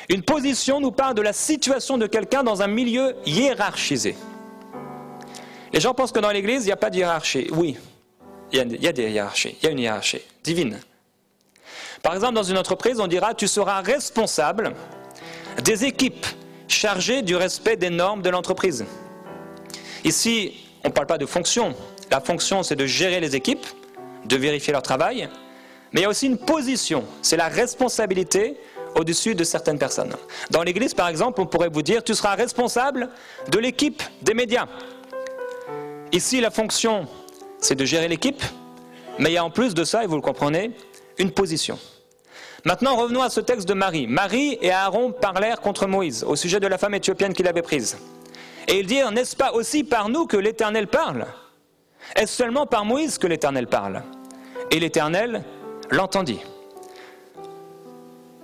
Une position nous parle de la situation de quelqu'un dans un milieu hiérarchisé. Les gens pensent que dans l'église, il n'y a pas de hiérarchie. Oui, il y a des hiérarchies, il y a une hiérarchie divine. Par exemple, dans une entreprise, on dira, tu seras responsable des équipes chargées du respect des normes de l'entreprise. Ici, on ne parle pas de fonction. La fonction, c'est de gérer les équipes, de vérifier leur travail. Mais il y a aussi une position, c'est la responsabilité au-dessus de certaines personnes. Dans l'église, par exemple, on pourrait vous dire, tu seras responsable de l'équipe des médias. Ici, la fonction, c'est de gérer l'équipe, mais il y a en plus de ça, et vous le comprenez, une position. Maintenant, revenons à ce texte de Marie. Marie et Aaron parlèrent contre Moïse au sujet de la femme éthiopienne qu'il avait prise. Et ils dirent, n'est-ce pas aussi par nous que l'Éternel parle? Est-ce seulement par Moïse que l'Éternel parle? Et l'Éternel l'entendit.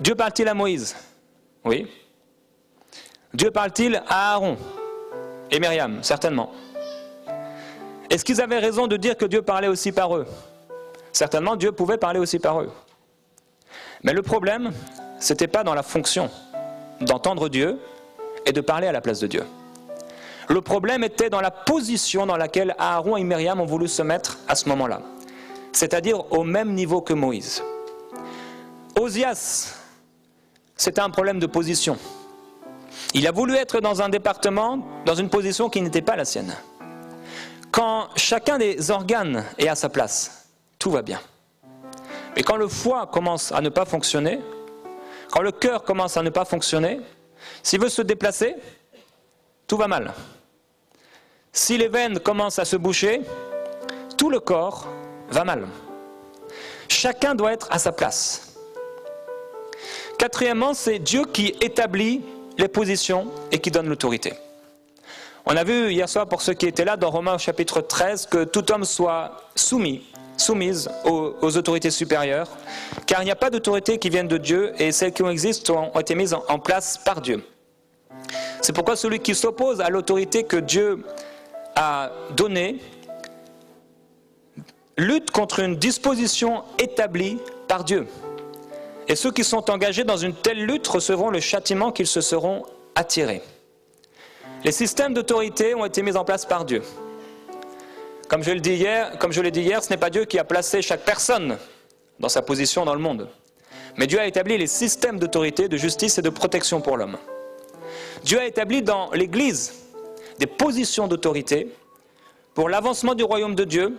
Dieu parle-t-il à Moïse? Oui. Dieu parle-t-il à Aaron et Myriam? Certainement. Est-ce qu'ils avaient raison de dire que Dieu parlait aussi par eux? Certainement, Dieu pouvait parler aussi par eux. Mais le problème, ce n'était pas dans la fonction d'entendre Dieu et de parler à la place de Dieu. Le problème était dans la position dans laquelle Aaron et Myriam ont voulu se mettre à ce moment-là. C'est-à-dire au même niveau que Moïse. Osias, c'était un problème de position. Il a voulu être dans un département, dans une position qui n'était pas la sienne. Quand chacun des organes est à sa place, tout va bien. Mais quand le foie commence à ne pas fonctionner, quand le cœur commence à ne pas fonctionner, s'il veut se déplacer, tout va mal. Si les veines commencent à se boucher, tout le corps va mal. Chacun doit être à sa place. Quatrièmement, c'est Dieu qui établit les positions et qui donne l'autorité. On a vu hier soir, pour ceux qui étaient là, dans Romains au chapitre 13, que tout homme soit soumise aux autorités supérieures, car il n'y a pas d'autorité qui vienne de Dieu, et celles qui existent ont été mises en place par Dieu. C'est pourquoi celui qui s'oppose à l'autorité que Dieu a donnée lutte contre une disposition établie par Dieu. Et ceux qui sont engagés dans une telle lutte recevront le châtiment qu'ils se seront attirés. Les systèmes d'autorité ont été mis en place par Dieu. Comme je l'ai dit hier, ce n'est pas Dieu qui a placé chaque personne dans sa position dans le monde. Mais Dieu a établi les systèmes d'autorité, de justice et de protection pour l'homme. Dieu a établi dans l'Église des positions d'autorité pour l'avancement du royaume de Dieu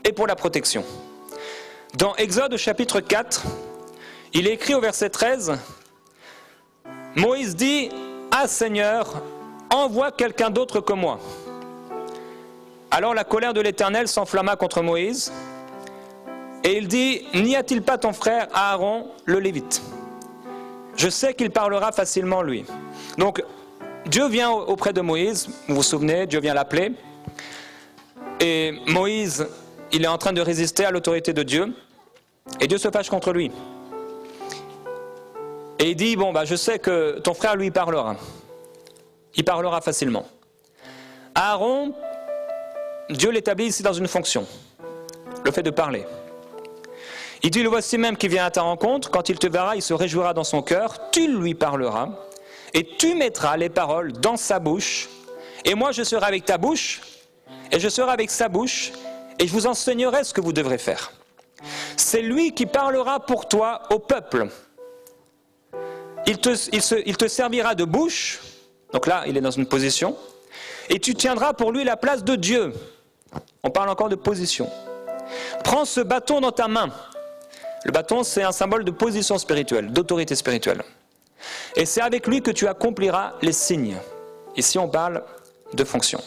et pour la protection. Dans Exode chapitre 4, il est écrit au verset 13, Moïse dit, « Ah Seigneur, envoie quelqu'un d'autre que moi. » Alors la colère de l'Éternel s'enflamma contre Moïse, et il dit, « N'y a-t-il pas ton frère Aaron, le Lévite? Je sais qu'il parlera facilement lui. » Donc, Dieu vient auprès de Moïse, vous vous souvenez, Dieu vient l'appeler, et Moïse, il est en train de résister à l'autorité de Dieu, et Dieu se fâche contre lui. Et il dit, bon, je sais que ton frère lui parlera. Il parlera facilement. Aaron, Dieu l'établit ici dans une fonction, le fait de parler. Il dit, le voici même qui vient à ta rencontre, quand il te verra, il se réjouira dans son cœur, tu lui parleras, et tu mettras les paroles dans sa bouche, et moi je serai avec ta bouche, et je serai avec sa bouche, et je vous enseignerai ce que vous devrez faire. C'est lui qui parlera pour toi au peuple. Il te servira de bouche, donc là il est dans une position, et tu tiendras pour lui la place de Dieu. On parle encore de position. Prends ce bâton dans ta main. Le bâton, c'est un symbole de position spirituelle, d'autorité spirituelle. Et c'est avec lui que tu accompliras les signes. Ici, on parle de fonction.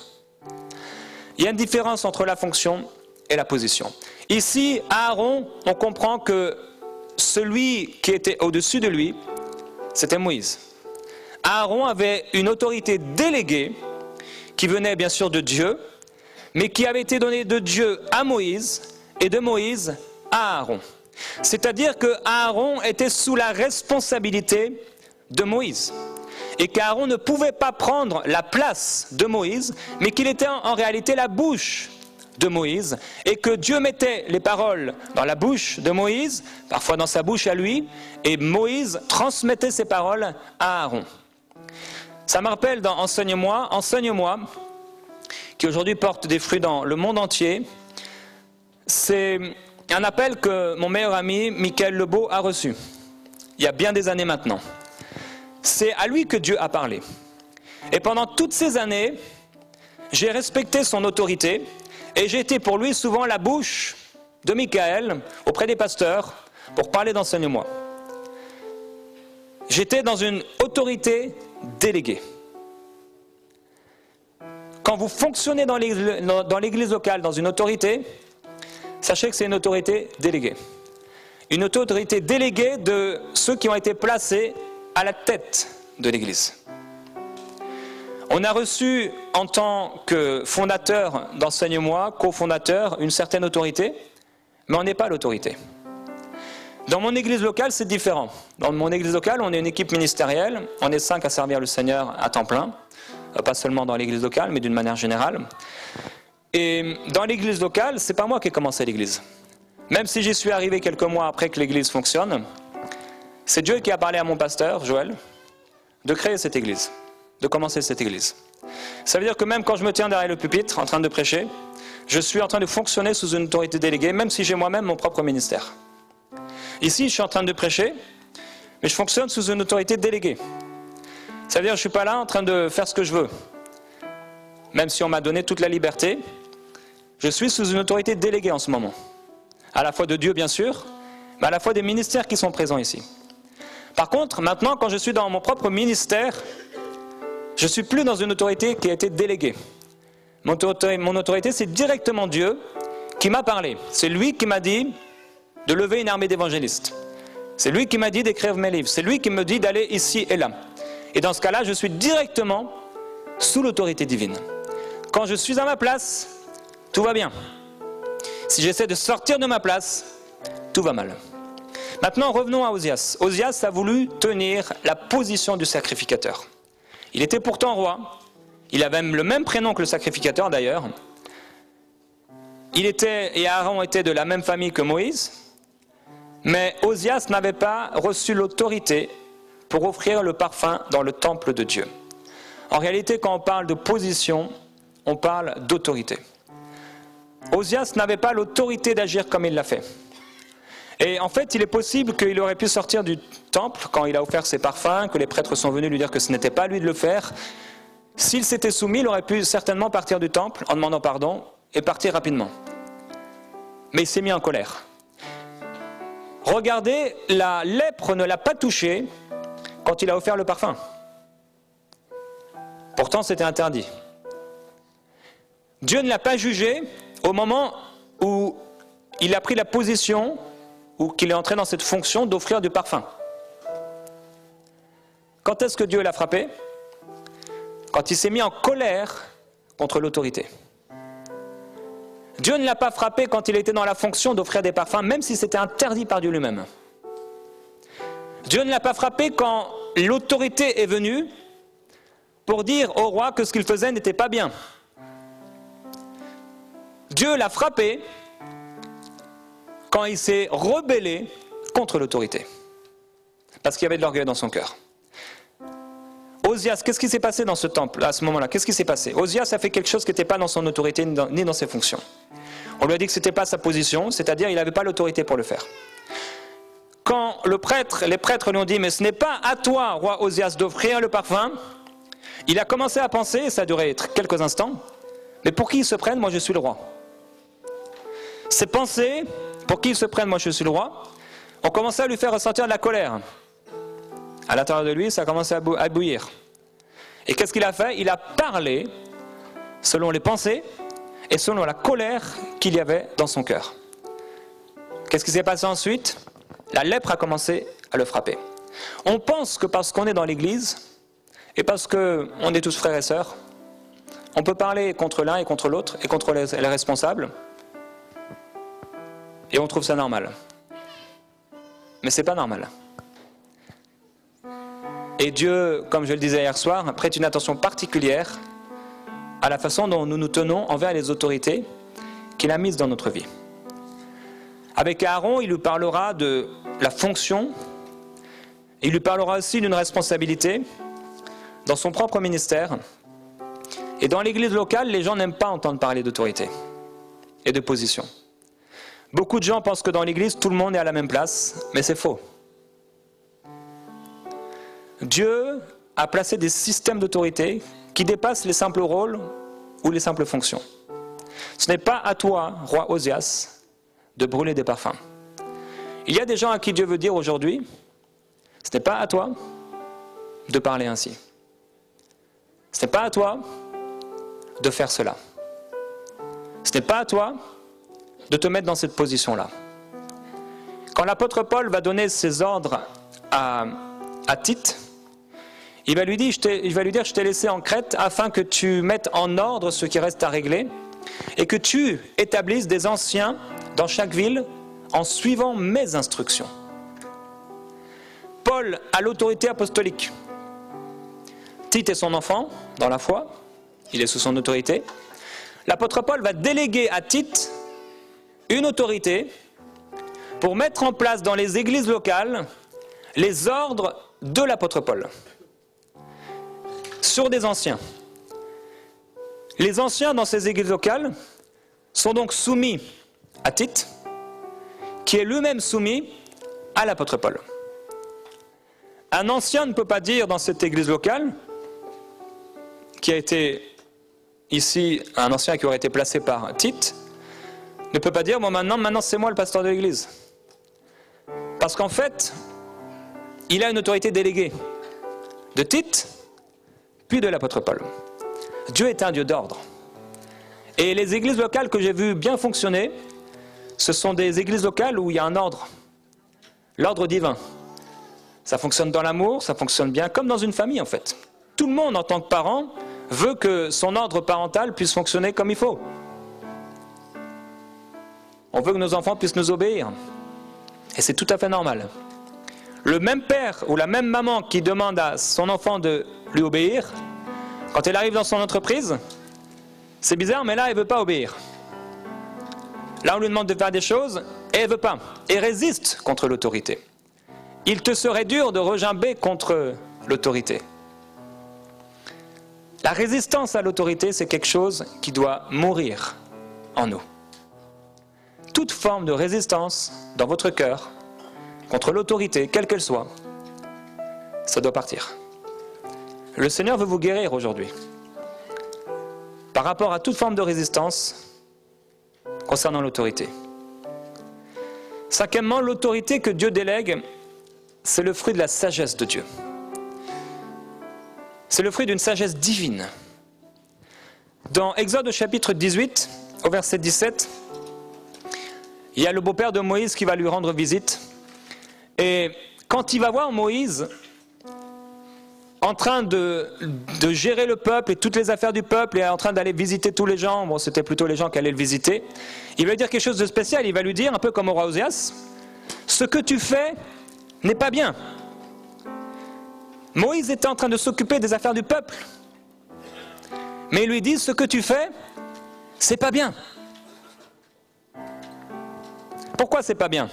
Il y a une différence entre la fonction et la position. Ici, Aaron, on comprend que celui qui était au-dessus de lui, c'était Moïse. Aaron avait une autorité déléguée qui venait bien sûr de Dieu, mais qui avait été donnée de Dieu à Moïse et de Moïse à Aaron. C'est-à-dire que Aaron était sous la responsabilité de Moïse. Et qu'Aaron ne pouvait pas prendre la place de Moïse, mais qu'il était en réalité la bouche de Moïse, et que Dieu mettait les paroles dans la bouche de Moïse, parfois dans sa bouche à lui, et Moïse transmettait ces paroles à Aaron. Ça me rappelle dans Enseigne-moi, qui aujourd'hui porte des fruits dans le monde entier. C'est un appel que mon meilleur ami, Michael Lebeau, a reçu, il y a bien des années maintenant. C'est à lui que Dieu a parlé. Et pendant toutes ces années, j'ai respecté son autorité, et j'ai été pour lui souvent la bouche de Michael auprès des pasteurs pour parler d'Enseigne-moi. J'étais dans une autorité déléguée. Quand vous fonctionnez dans l'église locale, dans une autorité, sachez que c'est une autorité déléguée. Une autorité déléguée de ceux qui ont été placés à la tête de l'église. On a reçu en tant que fondateur d'Enseigne-moi, cofondateur, une certaine autorité, mais on n'est pas l'autorité. Dans mon église locale, c'est différent. Dans mon église locale, on est une équipe ministérielle, on est 5 à servir le Seigneur à temps plein, pas seulement dans l'église locale, mais d'une manière générale. Et dans l'église locale, c'est pas moi qui ai commencé l'église. Même si j'y suis arrivé quelques mois après que l'église fonctionne, c'est Dieu qui a parlé à mon pasteur, Joël, de créer cette église, de commencer cette église. Ça veut dire que même quand je me tiens derrière le pupitre, en train de prêcher, je suis en train de fonctionner sous une autorité déléguée, même si j'ai moi-même mon propre ministère. Ici, je suis en train de prêcher, mais je fonctionne sous une autorité déléguée. Ça veut dire que je ne suis pas là en train de faire ce que je veux. Même si on m'a donné toute la liberté, je suis sous une autorité déléguée en ce moment. À la fois de Dieu, bien sûr, mais à la fois des ministères qui sont présents ici. Par contre, maintenant, quand je suis dans mon propre ministère, je ne suis plus dans une autorité qui a été déléguée. Mon autorité, c'est directement Dieu qui m'a parlé. C'est lui qui m'a dit de lever une armée d'évangélistes. C'est lui qui m'a dit d'écrire mes livres. C'est lui qui me dit d'aller ici et là. Et dans ce cas-là, je suis directement sous l'autorité divine. Quand je suis à ma place, tout va bien. Si j'essaie de sortir de ma place, tout va mal. Maintenant, revenons à Osias. Osias a voulu tenir la position du sacrificateur. Il était pourtant roi. Il avait le même prénom que le sacrificateur d'ailleurs. Et Aaron était de la même famille que Moïse. Mais Osias n'avait pas reçu l'autorité pour offrir le parfum dans le temple de Dieu. En réalité, quand on parle de position, on parle d'autorité. Osias n'avait pas l'autorité d'agir comme il l'a fait. Et en fait, il est possible qu'il aurait pu sortir du temple quand il a offert ses parfums, que les prêtres sont venus lui dire que ce n'était pas à lui de le faire. S'il s'était soumis, il aurait pu certainement partir du temple en demandant pardon et partir rapidement. Mais il s'est mis en colère. Regardez, la lèpre ne l'a pas touché quand il a offert le parfum. Pourtant, c'était interdit. Dieu ne l'a pas jugé au moment où il a pris la position ou qu'il est entré dans cette fonction d'offrir du parfum. Quand est-ce que Dieu l'a frappé? Quand il s'est mis en colère contre l'autorité. Dieu ne l'a pas frappé quand il était dans la fonction d'offrir des parfums, même si c'était interdit par Dieu lui-même. Dieu ne l'a pas frappé quand l'autorité est venue pour dire au roi que ce qu'il faisait n'était pas bien. Dieu l'a frappé quand il s'est rebellé contre l'autorité, parce qu'il y avait de l'orgueil dans son cœur. Osias, qu'est-ce qui s'est passé dans ce temple à ce moment-là? Qu'est-ce qui s'est passé? Osias a fait quelque chose qui n'était pas dans son autorité ni dans ses fonctions. On lui a dit que ce n'était pas sa position, c'est-à-dire qu'il n'avait pas l'autorité pour le faire. Quand les prêtres lui ont dit « Mais ce n'est pas à toi, roi Osias, d'offrir le parfum », il a commencé à penser, et ça a duré quelques instants, « Mais pour qui ils se prennent? Moi je suis le roi. » Ces pensées, pour qui ils se prennent? Moi je suis le roi, ont commencé à lui faire ressentir de la colère. À l'intérieur de lui, ça a commencé à bouillir. Et qu'est-ce qu'il a fait? Il a parlé selon les pensées et selon la colère qu'il y avait dans son cœur. Qu'est-ce qui s'est passé ensuite? La lèpre a commencé à le frapper. On pense que parce qu'on est dans l'église et parce qu'on est tous frères et sœurs, on peut parler contre l'un et contre l'autre et contre les responsables et on trouve ça normal. Mais c'est pas normal. Et Dieu, comme je le disais hier soir, prête une attention particulière à la façon dont nous nous tenons envers les autorités qu'il a mises dans notre vie. Avec Aaron, il lui parlera de la fonction, il lui parlera aussi d'une responsabilité dans son propre ministère. Et dans l'église locale, les gens n'aiment pas entendre parler d'autorité et de position. Beaucoup de gens pensent que dans l'église, tout le monde est à la même place, mais c'est faux. Dieu a placé des systèmes d'autorité qui dépassent les simples rôles ou les simples fonctions. Ce n'est pas à toi, roi Osias, de brûler des parfums. Il y a des gens à qui Dieu veut dire aujourd'hui, ce n'est pas à toi de parler ainsi. Ce n'est pas à toi de faire cela. Ce n'est pas à toi de te mettre dans cette position-là. Quand l'apôtre Paul va donner ses ordres à Tite, il va lui dire, je t'ai laissé en Crète afin que tu mettes en ordre ce qui reste à régler et que tu établisses des anciens dans chaque ville en suivant mes instructions. Paul a l'autorité apostolique. Tite est son enfant dans la foi, il est sous son autorité. L'apôtre Paul va déléguer à Tite une autorité pour mettre en place dans les églises locales les ordres de l'apôtre Paul sur des anciens. Les anciens dans ces églises locales sont donc soumis à Tite, qui est lui-même soumis à l'apôtre Paul. Un ancien ne peut pas dire dans cette église locale, qui a été ici un ancien qui aurait été placé par Tite, ne peut pas dire, bon maintenant c'est moi le pasteur de l'église. Parce qu'en fait, il a une autorité déléguée de Tite, puis de l'apôtre Paul. Dieu est un Dieu d'ordre. Et les églises locales que j'ai vues bien fonctionner, ce sont des églises locales où il y a un ordre. L'ordre divin. Ça fonctionne dans l'amour, ça fonctionne bien, comme dans une famille en fait. Tout le monde en tant que parent veut que son ordre parental puisse fonctionner comme il faut. On veut que nos enfants puissent nous obéir. Et c'est tout à fait normal. Le même père ou la même maman qui demande à son enfant de lui obéir, quand elle arrive dans son entreprise, c'est bizarre, mais là, elle ne veut pas obéir. Là, on lui demande de faire des choses, et elle ne veut pas. Et résiste contre l'autorité. Il te serait dur de regimber contre l'autorité. La résistance à l'autorité, c'est quelque chose qui doit mourir en nous. Toute forme de résistance dans votre cœur contre l'autorité, quelle qu'elle soit, ça doit partir. Le Seigneur veut vous guérir aujourd'hui par rapport à toute forme de résistance concernant l'autorité. Cinquièmement, l'autorité que Dieu délègue, c'est le fruit de la sagesse de Dieu. C'est le fruit d'une sagesse divine. Dans Exode chapitre 18, au verset 17, il y a le beau-père de Moïse qui va lui rendre visite. Et quand il va voir Moïse en train de gérer le peuple et toutes les affaires du peuple et en train d'aller visiter tous les gens, bon c'était plutôt les gens qui allaient le visiter, il va lui dire quelque chose de spécial, il va lui dire, un peu comme au roi Osias, ce que tu fais n'est pas bien. Moïse était en train de s'occuper des affaires du peuple, mais il lui dit, ce que tu fais, c'est pas bien. Pourquoi c'est pas bien?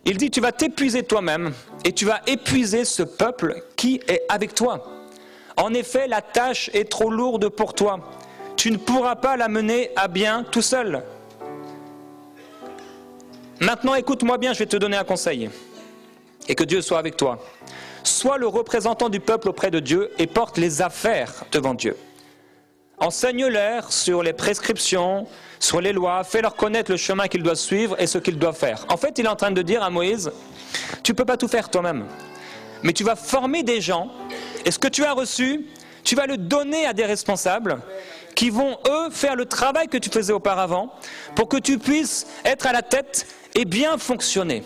Il dit, tu vas t'épuiser toi-même et tu vas épuiser ce peuple qui est avec toi. En effet, la tâche est trop lourde pour toi. Tu ne pourras pas la mener à bien tout seul. Maintenant, écoute-moi bien, je vais te donner un conseil. Et que Dieu soit avec toi. Sois le représentant du peuple auprès de Dieu et porte les affaires devant Dieu. Enseigne-leur sur les prescriptions, sur les lois, fais-leur connaître le chemin qu'ils doivent suivre et ce qu'ils doivent faire. En fait, il est en train de dire à Moïse, tu ne peux pas tout faire toi-même, mais tu vas former des gens, et ce que tu as reçu, tu vas le donner à des responsables qui vont, eux, faire le travail que tu faisais auparavant, pour que tu puisses être à la tête et bien fonctionner.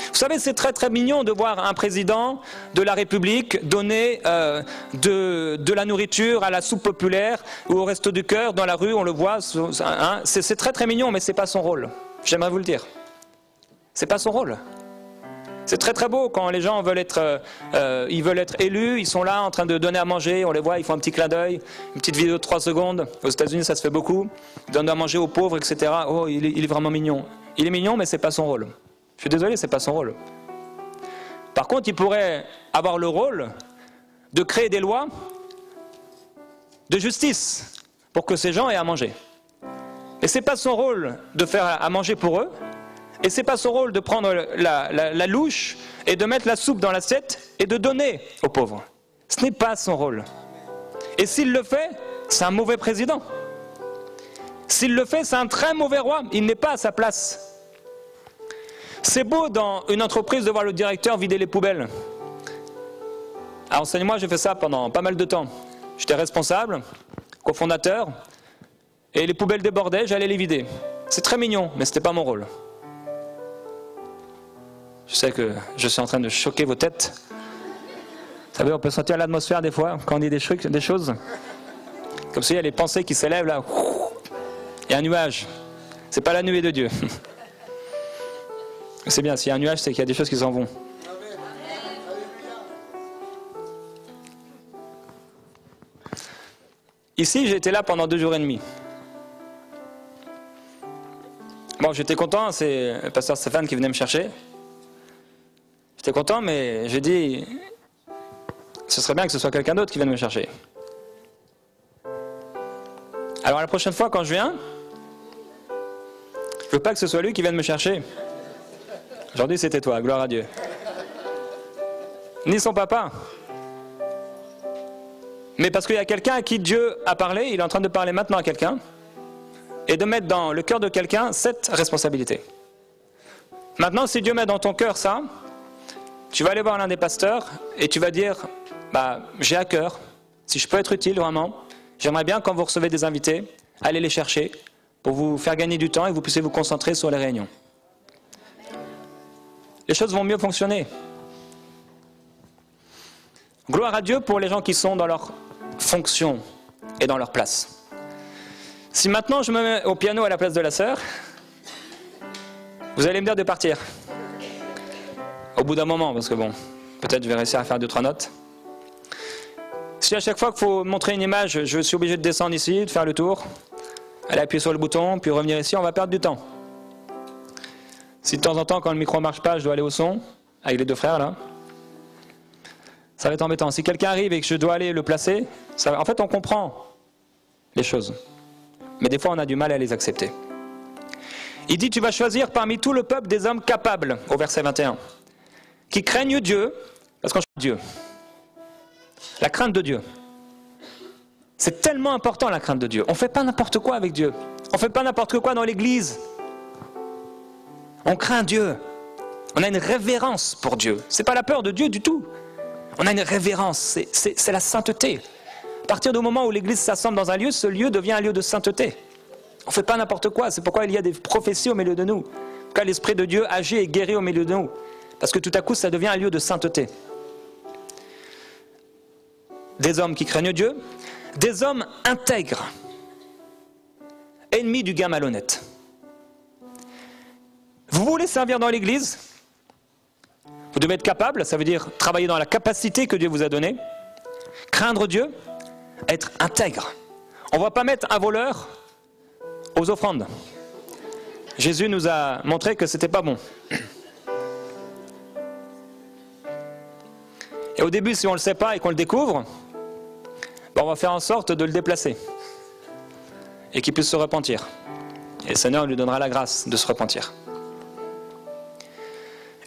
Vous savez, c'est très très mignon de voir un président de la République donner de la nourriture à la soupe populaire ou au Resto du Cœur dans la rue, on le voit, hein, c'est très très mignon, mais c'est pas son rôle. J'aimerais vous le dire. C'est pas son rôle. C'est très très beau quand les gens veulent être élus, ils sont là en train de donner à manger, on les voit, ils font un petit clin d'œil, une petite vidéo de 3 secondes. Aux États-Unis, ça se fait beaucoup. Ils donnent à manger aux pauvres, etc. Oh, il est vraiment mignon. Il est mignon, mais c'est pas son rôle. Je suis désolé, c'est pas son rôle. Par contre, il pourrait avoir le rôle de créer des lois de justice pour que ces gens aient à manger. Et c'est pas son rôle de faire à manger pour eux. Et c'est pas son rôle de prendre la louche et de mettre la soupe dans l'assiette et de donner aux pauvres. Ce n'est pas son rôle. Et s'il le fait, c'est un mauvais président. S'il le fait, c'est un très mauvais roi. Il n'est pas à sa place. C'est beau dans une entreprise de voir le directeur vider les poubelles. Alors, enseigne-moi, j'ai fait ça pendant pas mal de temps. J'étais responsable, cofondateur, et les poubelles débordaient, j'allais les vider. C'est très mignon, mais ce n'était pas mon rôle. Je sais que je suis en train de choquer vos têtes. Vous savez, on peut sentir l'atmosphère des fois, quand on dit des choses. Comme s'il y a les pensées qui s'élèvent là. Il y a un nuage. C'est pas la nuée de Dieu. C'est bien, s'il y a un nuage, c'est qu'il y a des choses qui s'en vont. Ici, j'ai été là pendant 2 jours et demi. Bon, j'étais content, c'est le pasteur Stéphane qui venait me chercher. J'étais content, mais j'ai dit, ce serait bien que ce soit quelqu'un d'autre qui vienne me chercher. Alors la prochaine fois, quand je viens, je veux pas que ce soit lui qui vienne me chercher. Aujourd'hui, c'était toi, gloire à Dieu. Ni son papa. Mais parce qu'il y a quelqu'un à qui Dieu a parlé, il est en train de parler maintenant à quelqu'un, et de mettre dans le cœur de quelqu'un cette responsabilité. Maintenant, si Dieu met dans ton cœur ça, tu vas aller voir l'un des pasteurs, et tu vas dire, j'ai à cœur, si je peux être utile vraiment, j'aimerais bien quand vous recevez des invités, aller les chercher, pour vous faire gagner du temps et que vous puissiez vous concentrer sur les réunions. Les choses vont mieux fonctionner. Gloire à Dieu pour les gens qui sont dans leur fonction et dans leur place. Si maintenant je me mets au piano à la place de la sœur, vous allez me dire de partir. Au bout d'un moment, parce que bon, peut-être je vais réussir à faire 2-3 notes. Si à chaque fois qu'il faut montrer une image, je suis obligé de descendre ici, de faire le tour, aller appuyer sur le bouton, puis revenir ici, on va perdre du temps. Si de temps en temps, quand le micro ne marche pas, je dois aller au son, avec les 2 frères là, ça va être embêtant. Si quelqu'un arrive et que je dois aller le placer, en fait on comprend les choses. Mais des fois on a du mal à les accepter. Il dit, tu vas choisir parmi tout le peuple des hommes capables, au verset 21, qui craignent Dieu, parce qu'on cherche Dieu. La crainte de Dieu. C'est tellement important la crainte de Dieu. On ne fait pas n'importe quoi avec Dieu. On ne fait pas n'importe quoi dans l'église. On craint Dieu. On a une révérence pour Dieu. Ce n'est pas la peur de Dieu du tout. On a une révérence. C'est la sainteté. À partir du moment où l'église s'assemble dans un lieu, ce lieu devient un lieu de sainteté. On ne fait pas n'importe quoi. C'est pourquoi il y a des prophéties au milieu de nous. Pourquoi l'Esprit de Dieu agit et guérit au milieu de nous. Parce que tout à coup, ça devient un lieu de sainteté. Des hommes qui craignent Dieu, des hommes intègres, ennemis du gain malhonnête. Vous voulez servir dans l'église? Vous devez être capable, ça veut dire travailler dans la capacité que Dieu vous a donnée, craindre Dieu, être intègre. On ne va pas mettre un voleur aux offrandes. Jésus nous a montré que ce n'était pas bon. Et au début, si on ne le sait pas et qu'on le découvre, ben on va faire en sorte de le déplacer et qu'il puisse se repentir. Et le Seigneur lui donnera la grâce de se repentir.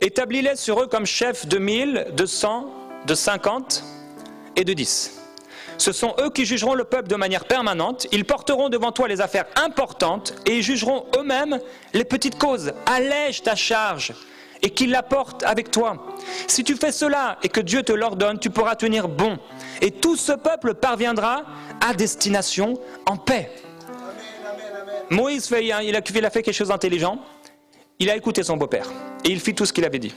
Établis-les sur eux comme chefs de 1000, de 100, de 50 et de 10. Ce sont eux qui jugeront le peuple de manière permanente. Ils porteront devant toi les affaires importantes et ils jugeront eux-mêmes les petites causes. Allège ta charge et qu'ils la portent avec toi. Si tu fais cela et que Dieu te l'ordonne, tu pourras tenir bon. Et tout ce peuple parviendra à destination en paix. Moïse, il a fait quelque chose d'intelligent. Il a écouté son beau-père et il fit tout ce qu'il avait dit.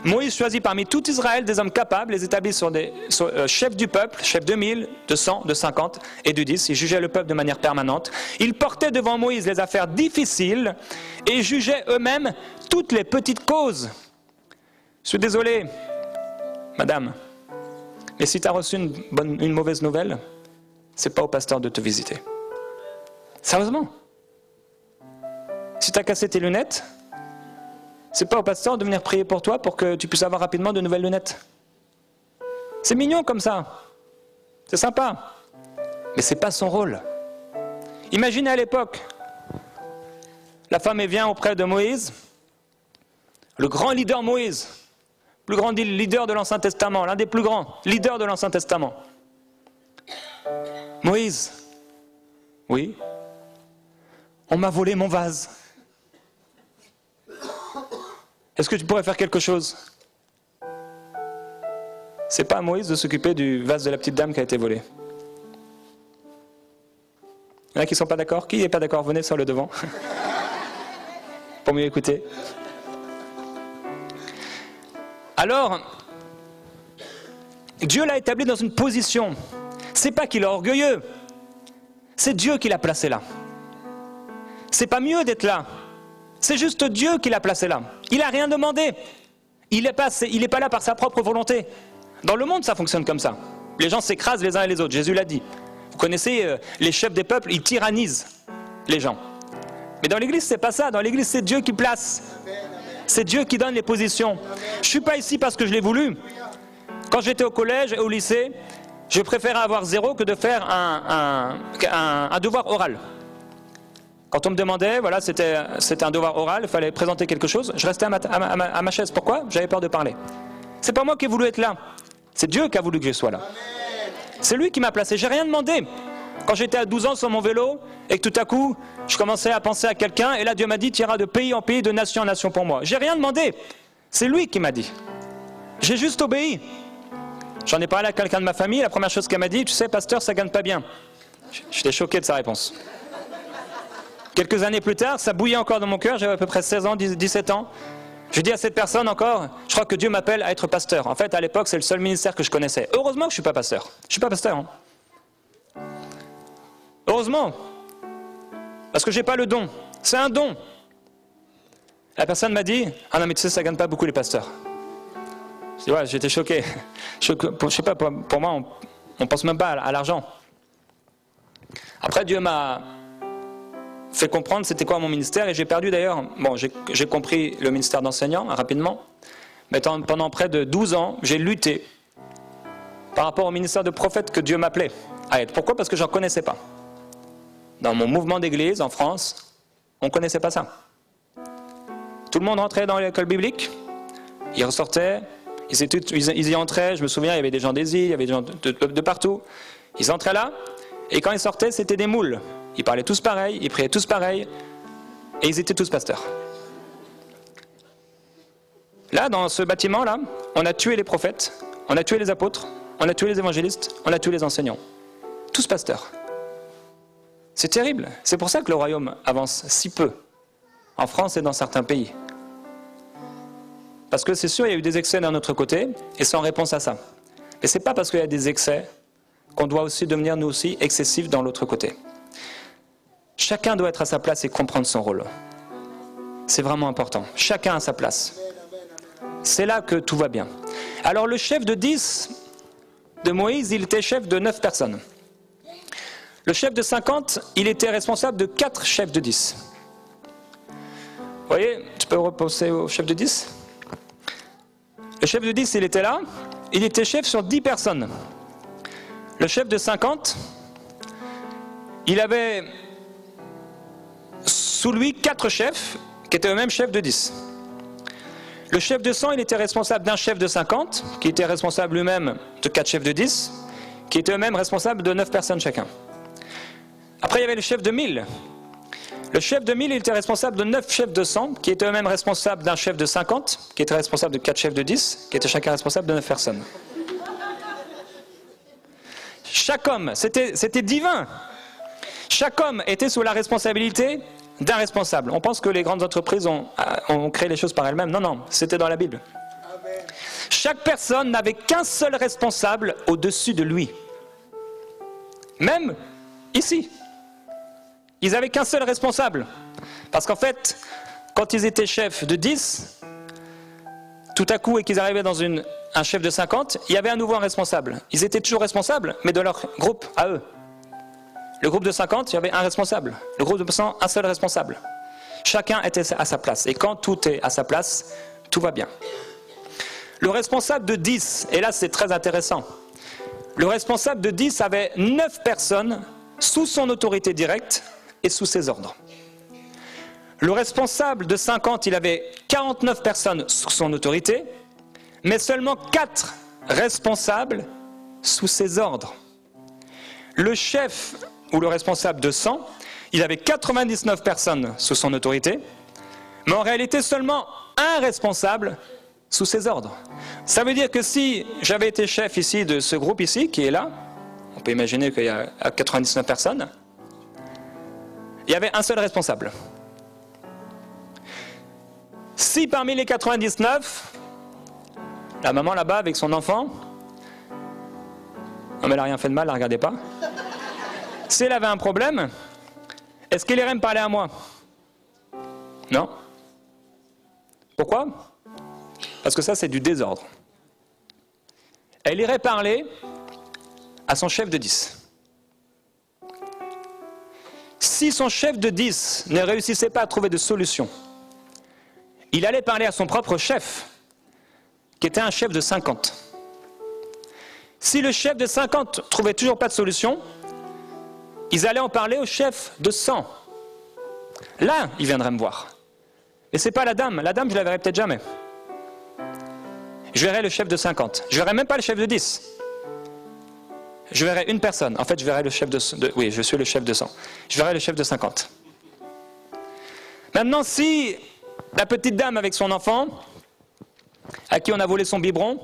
Moïse choisit parmi tout Israël des hommes capables, les établit sur des chefs du peuple, chefs de 1000, de 100, de 50 et de 10. Ils jugeaient le peuple de manière permanente. Ils portaient devant Moïse les affaires difficiles et jugeaient eux-mêmes toutes les petites causes. Je suis désolé, madame, mais si tu as reçu une mauvaise nouvelle, c'est pas au pasteur de te visiter. Sérieusement. Si tu as cassé tes lunettes, c'est pas au pasteur de venir prier pour toi pour que tu puisses avoir rapidement de nouvelles lunettes. C'est mignon comme ça. C'est sympa. Mais c'est pas son rôle. Imaginez à l'époque, la femme vient auprès de Moïse, le grand leader Moïse, le plus grand leader de l'Ancien Testament, l'un des plus grands leaders de l'Ancien Testament. Moïse, oui, on m'a volé mon vase. Est-ce que tu pourrais faire quelque chose? C'est pas à Moïse de s'occuper du vase de la petite dame qui a été volé. Il y en a qui ne sont pas d'accord? Qui n'est pas d'accord? Venez sur le devant. Pour mieux écouter. Alors, Dieu l'a établi dans une position. C'est pas qu'il est orgueilleux. C'est Dieu qui l'a placé là. C'est pas mieux d'être là. C'est juste Dieu qui l'a placé là. Il n'a rien demandé. Il n'est pas là par sa propre volonté. Dans le monde, ça fonctionne comme ça. Les gens s'écrasent les uns et les autres. Jésus l'a dit. Vous connaissez les chefs des peuples, ils tyrannisent les gens. Mais dans l'église, c'est pas ça. Dans l'église, c'est Dieu qui place. C'est Dieu qui donne les positions. Je suis pas ici parce que je l'ai voulu. Quand j'étais au collège et au lycée, je préférais avoir 0 que de faire un devoir oral. Quand on me demandait, voilà, c'était un devoir oral, il fallait présenter quelque chose, je restais à ma chaise. Pourquoi? J'avais peur de parler. C'est pas moi qui ai voulu être là. C'est Dieu qui a voulu que je sois là. C'est lui qui m'a placé. J'ai rien demandé. Quand j'étais à 12 ans sur mon vélo et que tout à coup, je commençais à penser à quelqu'un et là Dieu m'a dit, tu iras de pays en pays, de nation en nation pour moi. J'ai rien demandé. C'est lui qui m'a dit. J'ai juste obéi. J'en ai parlé à quelqu'un de ma famille, la première chose qu'elle m'a dit, tu sais, pasteur, ça gagne pas bien. J'étais choqué de sa réponse. Quelques années plus tard, ça bouillait encore dans mon cœur, j'avais à peu près 16 ans, 17 ans. Je dis à cette personne encore, je crois que Dieu m'appelle à être pasteur. En fait, à l'époque, c'est le seul ministère que je connaissais. Heureusement que je ne suis pas pasteur. Je ne suis pas pasteur. Hein. Heureusement. Parce que je n'ai pas le don. C'est un don. La personne m'a dit, ah non mais tu sais, ça ne gagne pas beaucoup les pasteurs. Je dis, ouais, j'étais choqué. Je ne sais pas, pour moi, on ne pense même pas à l'argent. Après, Dieu m'a fait comprendre c'était quoi mon ministère et j'ai perdu d'ailleurs, bon j'ai compris le ministère d'enseignant rapidement, mais pendant près de 12 ans j'ai lutté par rapport au ministère de prophète que Dieu m'appelait à être. Pourquoi? Parce que je n'en connaissais pas. Dans mon mouvement d'église en France, on ne connaissait pas ça. Tout le monde rentrait dans l'école biblique, ils ressortaient, ils y entraient, je me souviens il y avait des gens des îles, il y avait des gens de partout, ils entraient là et quand ils sortaient c'était des moules. Ils parlaient tous pareil, ils priaient tous pareil, et ils étaient tous pasteurs. Là, dans ce bâtiment-là, on a tué les prophètes, on a tué les apôtres, on a tué les évangélistes, on a tué les enseignants. Tous pasteurs. C'est terrible. C'est pour ça que le royaume avance si peu, en France et dans certains pays. Parce que c'est sûr, il y a eu des excès d'un autre côté, et c'est en réponse à ça. Mais ce n'est pas parce qu'il y a des excès qu'on doit aussi devenir, nous aussi, excessifs dans l'autre côté. Chacun doit être à sa place et comprendre son rôle. C'est vraiment important. Chacun à sa place. C'est là que tout va bien. Alors le chef de 10 de Moïse, il était chef de 9 personnes. Le chef de 50, il était responsable de 4 chefs de 10. Vous voyez, tu peux repenser au chef de 10 ? Le chef de 10, il était là, il était chef sur 10 personnes. Le chef de 50, il avait sous lui 4 chefs qui étaient eux-mêmes chefs de 10. Le chef de 100, il était responsable d'un chef de 50, qui était responsable lui-même de 4 chefs de 10, qui étaient eux-mêmes responsables de 9 personnes chacun. Après, il y avait le chef de 1000. Le chef de 1000, il était responsable de 9 chefs de 100, qui étaient eux-mêmes responsables d'un chef de 50, qui était responsable de 4 chefs de 10, qui étaient chacun responsable de 9 personnes. Chaque homme, c'était divin. Chaque homme était sous la responsabilité d'un responsable. On pense que les grandes entreprises ont créé les choses par elles-mêmes. Non, non, c'était dans la Bible. Amen. Chaque personne n'avait qu'un seul responsable au-dessus de lui. Même ici. Ils n'avaient qu'un seul responsable. Parce qu'en fait, quand ils étaient chefs de 10, tout à coup, et qu'ils arrivaient dans un chef de 50, il y avait à nouveau un responsable. Ils étaient toujours responsables, mais de leur groupe à eux. Le groupe de 50, il y avait un responsable. Le groupe de 100, un seul responsable. Chacun était à sa place. Et quand tout est à sa place, tout va bien. Le responsable de 10, et là c'est très intéressant, le responsable de 10 avait 9 personnes sous son autorité directe et sous ses ordres. Le responsable de 50, il avait 49 personnes sous son autorité, mais seulement 4 responsables sous ses ordres. Le chef ou le responsable de 100, il avait 99 personnes sous son autorité, mais en réalité seulement un responsable sous ses ordres. Ça veut dire que si j'avais été chef ici de ce groupe ici, qui est là, on peut imaginer qu'il y a 99 personnes, il y avait un seul responsable. Si parmi les 99, la maman là-bas avec son enfant, non mais elle n'a rien fait de mal, ne la regardez pas, si elle avait un problème, est-ce qu'elle irait me parler à moi? Non. Pourquoi? Parce que ça, c'est du désordre. Elle irait parler à son chef de 10. Si son chef de 10 ne réussissait pas à trouver de solution, il allait parler à son propre chef, qui était un chef de 50. Si le chef de 50 ne trouvait toujours pas de solution, ils allaient en parler au chef de 100. Là, il viendrait me voir. Et ce n'est pas la dame. La dame, je ne la verrai peut-être jamais. Je verrai le chef de 50. Je ne verrai même pas le chef de 10. Je verrai une personne. En fait, je verrai le chef oui, je suis le chef de 100. Je verrai le chef de 50. Maintenant, si la petite dame avec son enfant, à qui on a volé son biberon,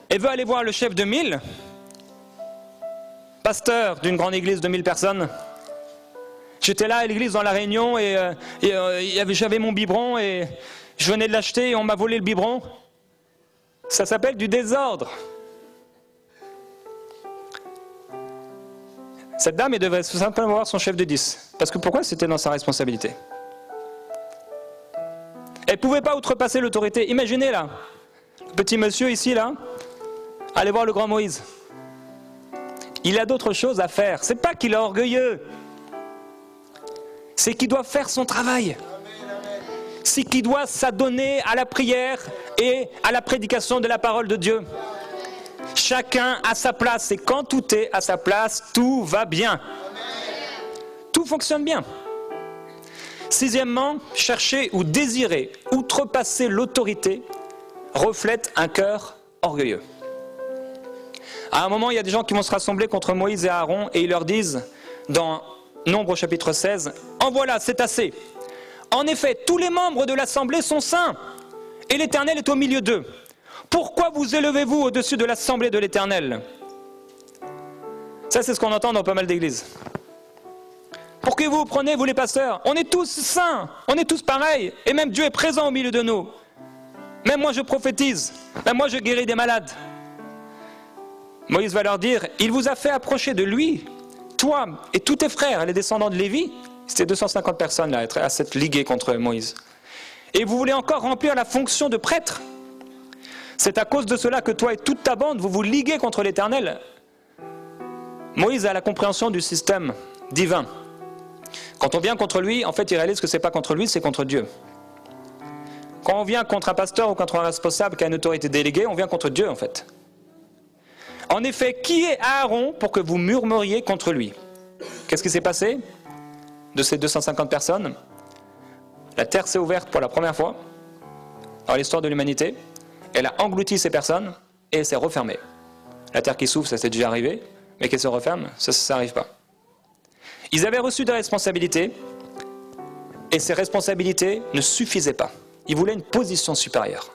elle veut aller voir le chef de 1000, pasteur d'une grande église de 1000 personnes. J'étais là à l'église dans la Réunion et j'avais mon biberon et je venais de l'acheter et on m'a volé le biberon. Ça s'appelle du désordre. Cette dame, elle devait tout simplement voir son chef de 10. Parce que pourquoi? C'était dans sa responsabilité. Elle ne pouvait pas outrepasser l'autorité. Imaginez là, le petit monsieur ici, là, allez voir le grand Moïse. Il a d'autres choses à faire. C'est pas qu'il est orgueilleux. C'est qu'il doit faire son travail. C'est qu'il doit s'adonner à la prière et à la prédication de la parole de Dieu. Chacun à sa place. Et quand tout est à sa place, tout va bien. Tout fonctionne bien. Sixièmement, chercher ou désirer outrepasser l'autorité reflète un cœur orgueilleux. À un moment, il y a des gens qui vont se rassembler contre Moïse et Aaron et ils leur disent, dans Nombre chapitre 16, « En voilà, c'est assez. En effet, tous les membres de l'assemblée sont saints et l'Éternel est au milieu d'eux. Pourquoi vous élevez-vous au-dessus de l'assemblée de l'Éternel » Ça, c'est ce qu'on entend dans pas mal d'églises. Pour que vous prenez, vous les pasteurs, on est tous saints, on est tous pareils, et même Dieu est présent au milieu de nous. Même moi je prophétise, même moi je guéris des malades. Moïse va leur dire, il vous a fait approcher de lui, toi et tous tes frères, les descendants de Lévi, c'était 250 personnes là, à s'être liguées contre Moïse. Et vous voulez encore remplir la fonction de prêtre. C'est à cause de cela que toi et toute ta bande, vous vous liguez contre l'Éternel. Moïse a la compréhension du système divin. Quand on vient contre lui, en fait, il réalise que ce n'est pas contre lui, c'est contre Dieu. Quand on vient contre un pasteur ou contre un responsable qui a une autorité déléguée, on vient contre Dieu en fait. En effet, qui est Aaron pour que vous murmuriez contre lui? Qu'est-ce qui s'est passé de ces 250 personnes? La terre s'est ouverte pour la première fois dans l'histoire de l'humanité. Elle a englouti ces personnes et elle s'est refermée. La terre qui s'ouvre, ça s'est déjà arrivé, mais qu'elle se referme, ça n'arrive pas. Ils avaient reçu des responsabilités et ces responsabilités ne suffisaient pas. Ils voulaient une position supérieure.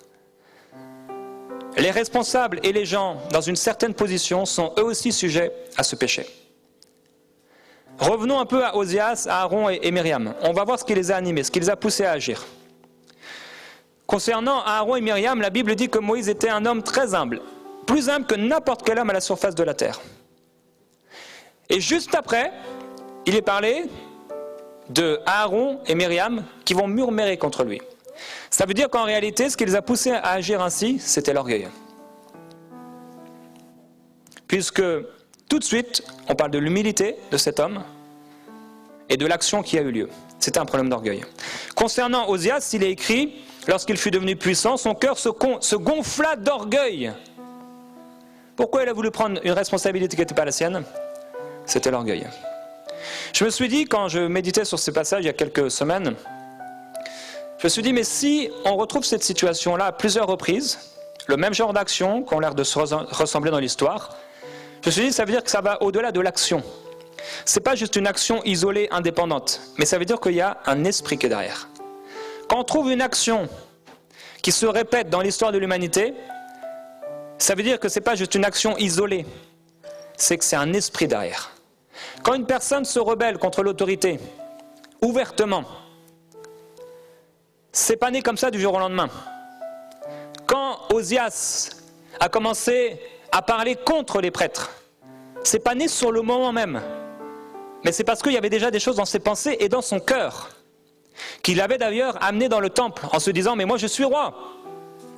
Les responsables et les gens dans une certaine position sont eux aussi sujets à ce péché. Revenons un peu à Osias, à Aaron et Myriam. On va voir ce qui les a animés, ce qui les a poussés à agir. Concernant Aaron et Myriam, la Bible dit que Moïse était un homme très humble, plus humble que n'importe quel homme à la surface de la terre. Et juste après, il est parlé de Aaron et Myriam qui vont murmurer contre lui. Ça veut dire qu'en réalité, ce qui les a poussés à agir ainsi, c'était l'orgueil. Puisque tout de suite, on parle de l'humilité de cet homme et de l'action qui a eu lieu. C'était un problème d'orgueil. Concernant Osias, il est écrit, lorsqu'il fut devenu puissant, son cœur se gonfla d'orgueil. Pourquoi il a voulu prendre une responsabilité qui n'était pas la sienne? C'était l'orgueil. Je me suis dit, quand je méditais sur ce passage il y a quelques semaines, je me suis dit, mais si on retrouve cette situation-là à plusieurs reprises, le même genre d'action qui ont l'air de se ressembler dans l'histoire, je me suis dit, ça veut dire que ça va au-delà de l'action. Ce n'est pas juste une action isolée, indépendante, mais ça veut dire qu'il y a un esprit qui est derrière. Quand on trouve une action qui se répète dans l'histoire de l'humanité, ça veut dire que ce n'est pas juste une action isolée, c'est que c'est un esprit derrière. Quand une personne se rebelle contre l'autorité, ouvertement, c'est pas né comme ça du jour au lendemain. Quand Osias a commencé à parler contre les prêtres, c'est pas né sur le moment même, mais c'est parce qu'il y avait déjà des choses dans ses pensées et dans son cœur, qu'il avait d'ailleurs amené dans le temple en se disant, mais moi je suis roi,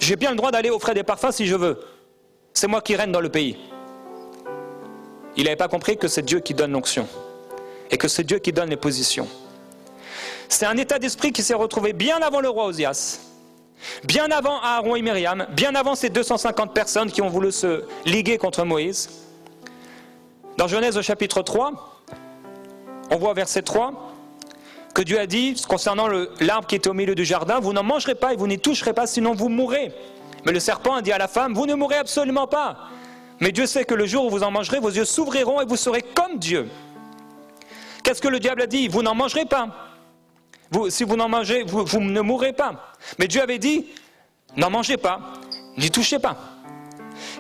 j'ai bien le droit d'aller offrir des parfums si je veux, c'est moi qui règne dans le pays. Il n'avait pas compris que c'est Dieu qui donne l'onction et que c'est Dieu qui donne les positions. C'est un état d'esprit qui s'est retrouvé bien avant le roi Osias, bien avant Aaron et Myriam, bien avant ces 250 personnes qui ont voulu se liguer contre Moïse. Dans Genèse au chapitre 3, on voit au verset 3 que Dieu a dit concernant l'arbre qui était au milieu du jardin, vous n'en mangerez pas et vous n'y toucherez pas, sinon vous mourrez. Mais le serpent a dit à la femme, vous ne mourrez absolument pas. Mais Dieu sait que le jour où vous en mangerez, vos yeux s'ouvriront et vous serez comme Dieu. Qu'est-ce que le diable a dit? Vous n'en mangerez pas. Si vous n'en mangez, vous ne mourrez pas. Mais Dieu avait dit, n'en mangez pas, n'y touchez pas.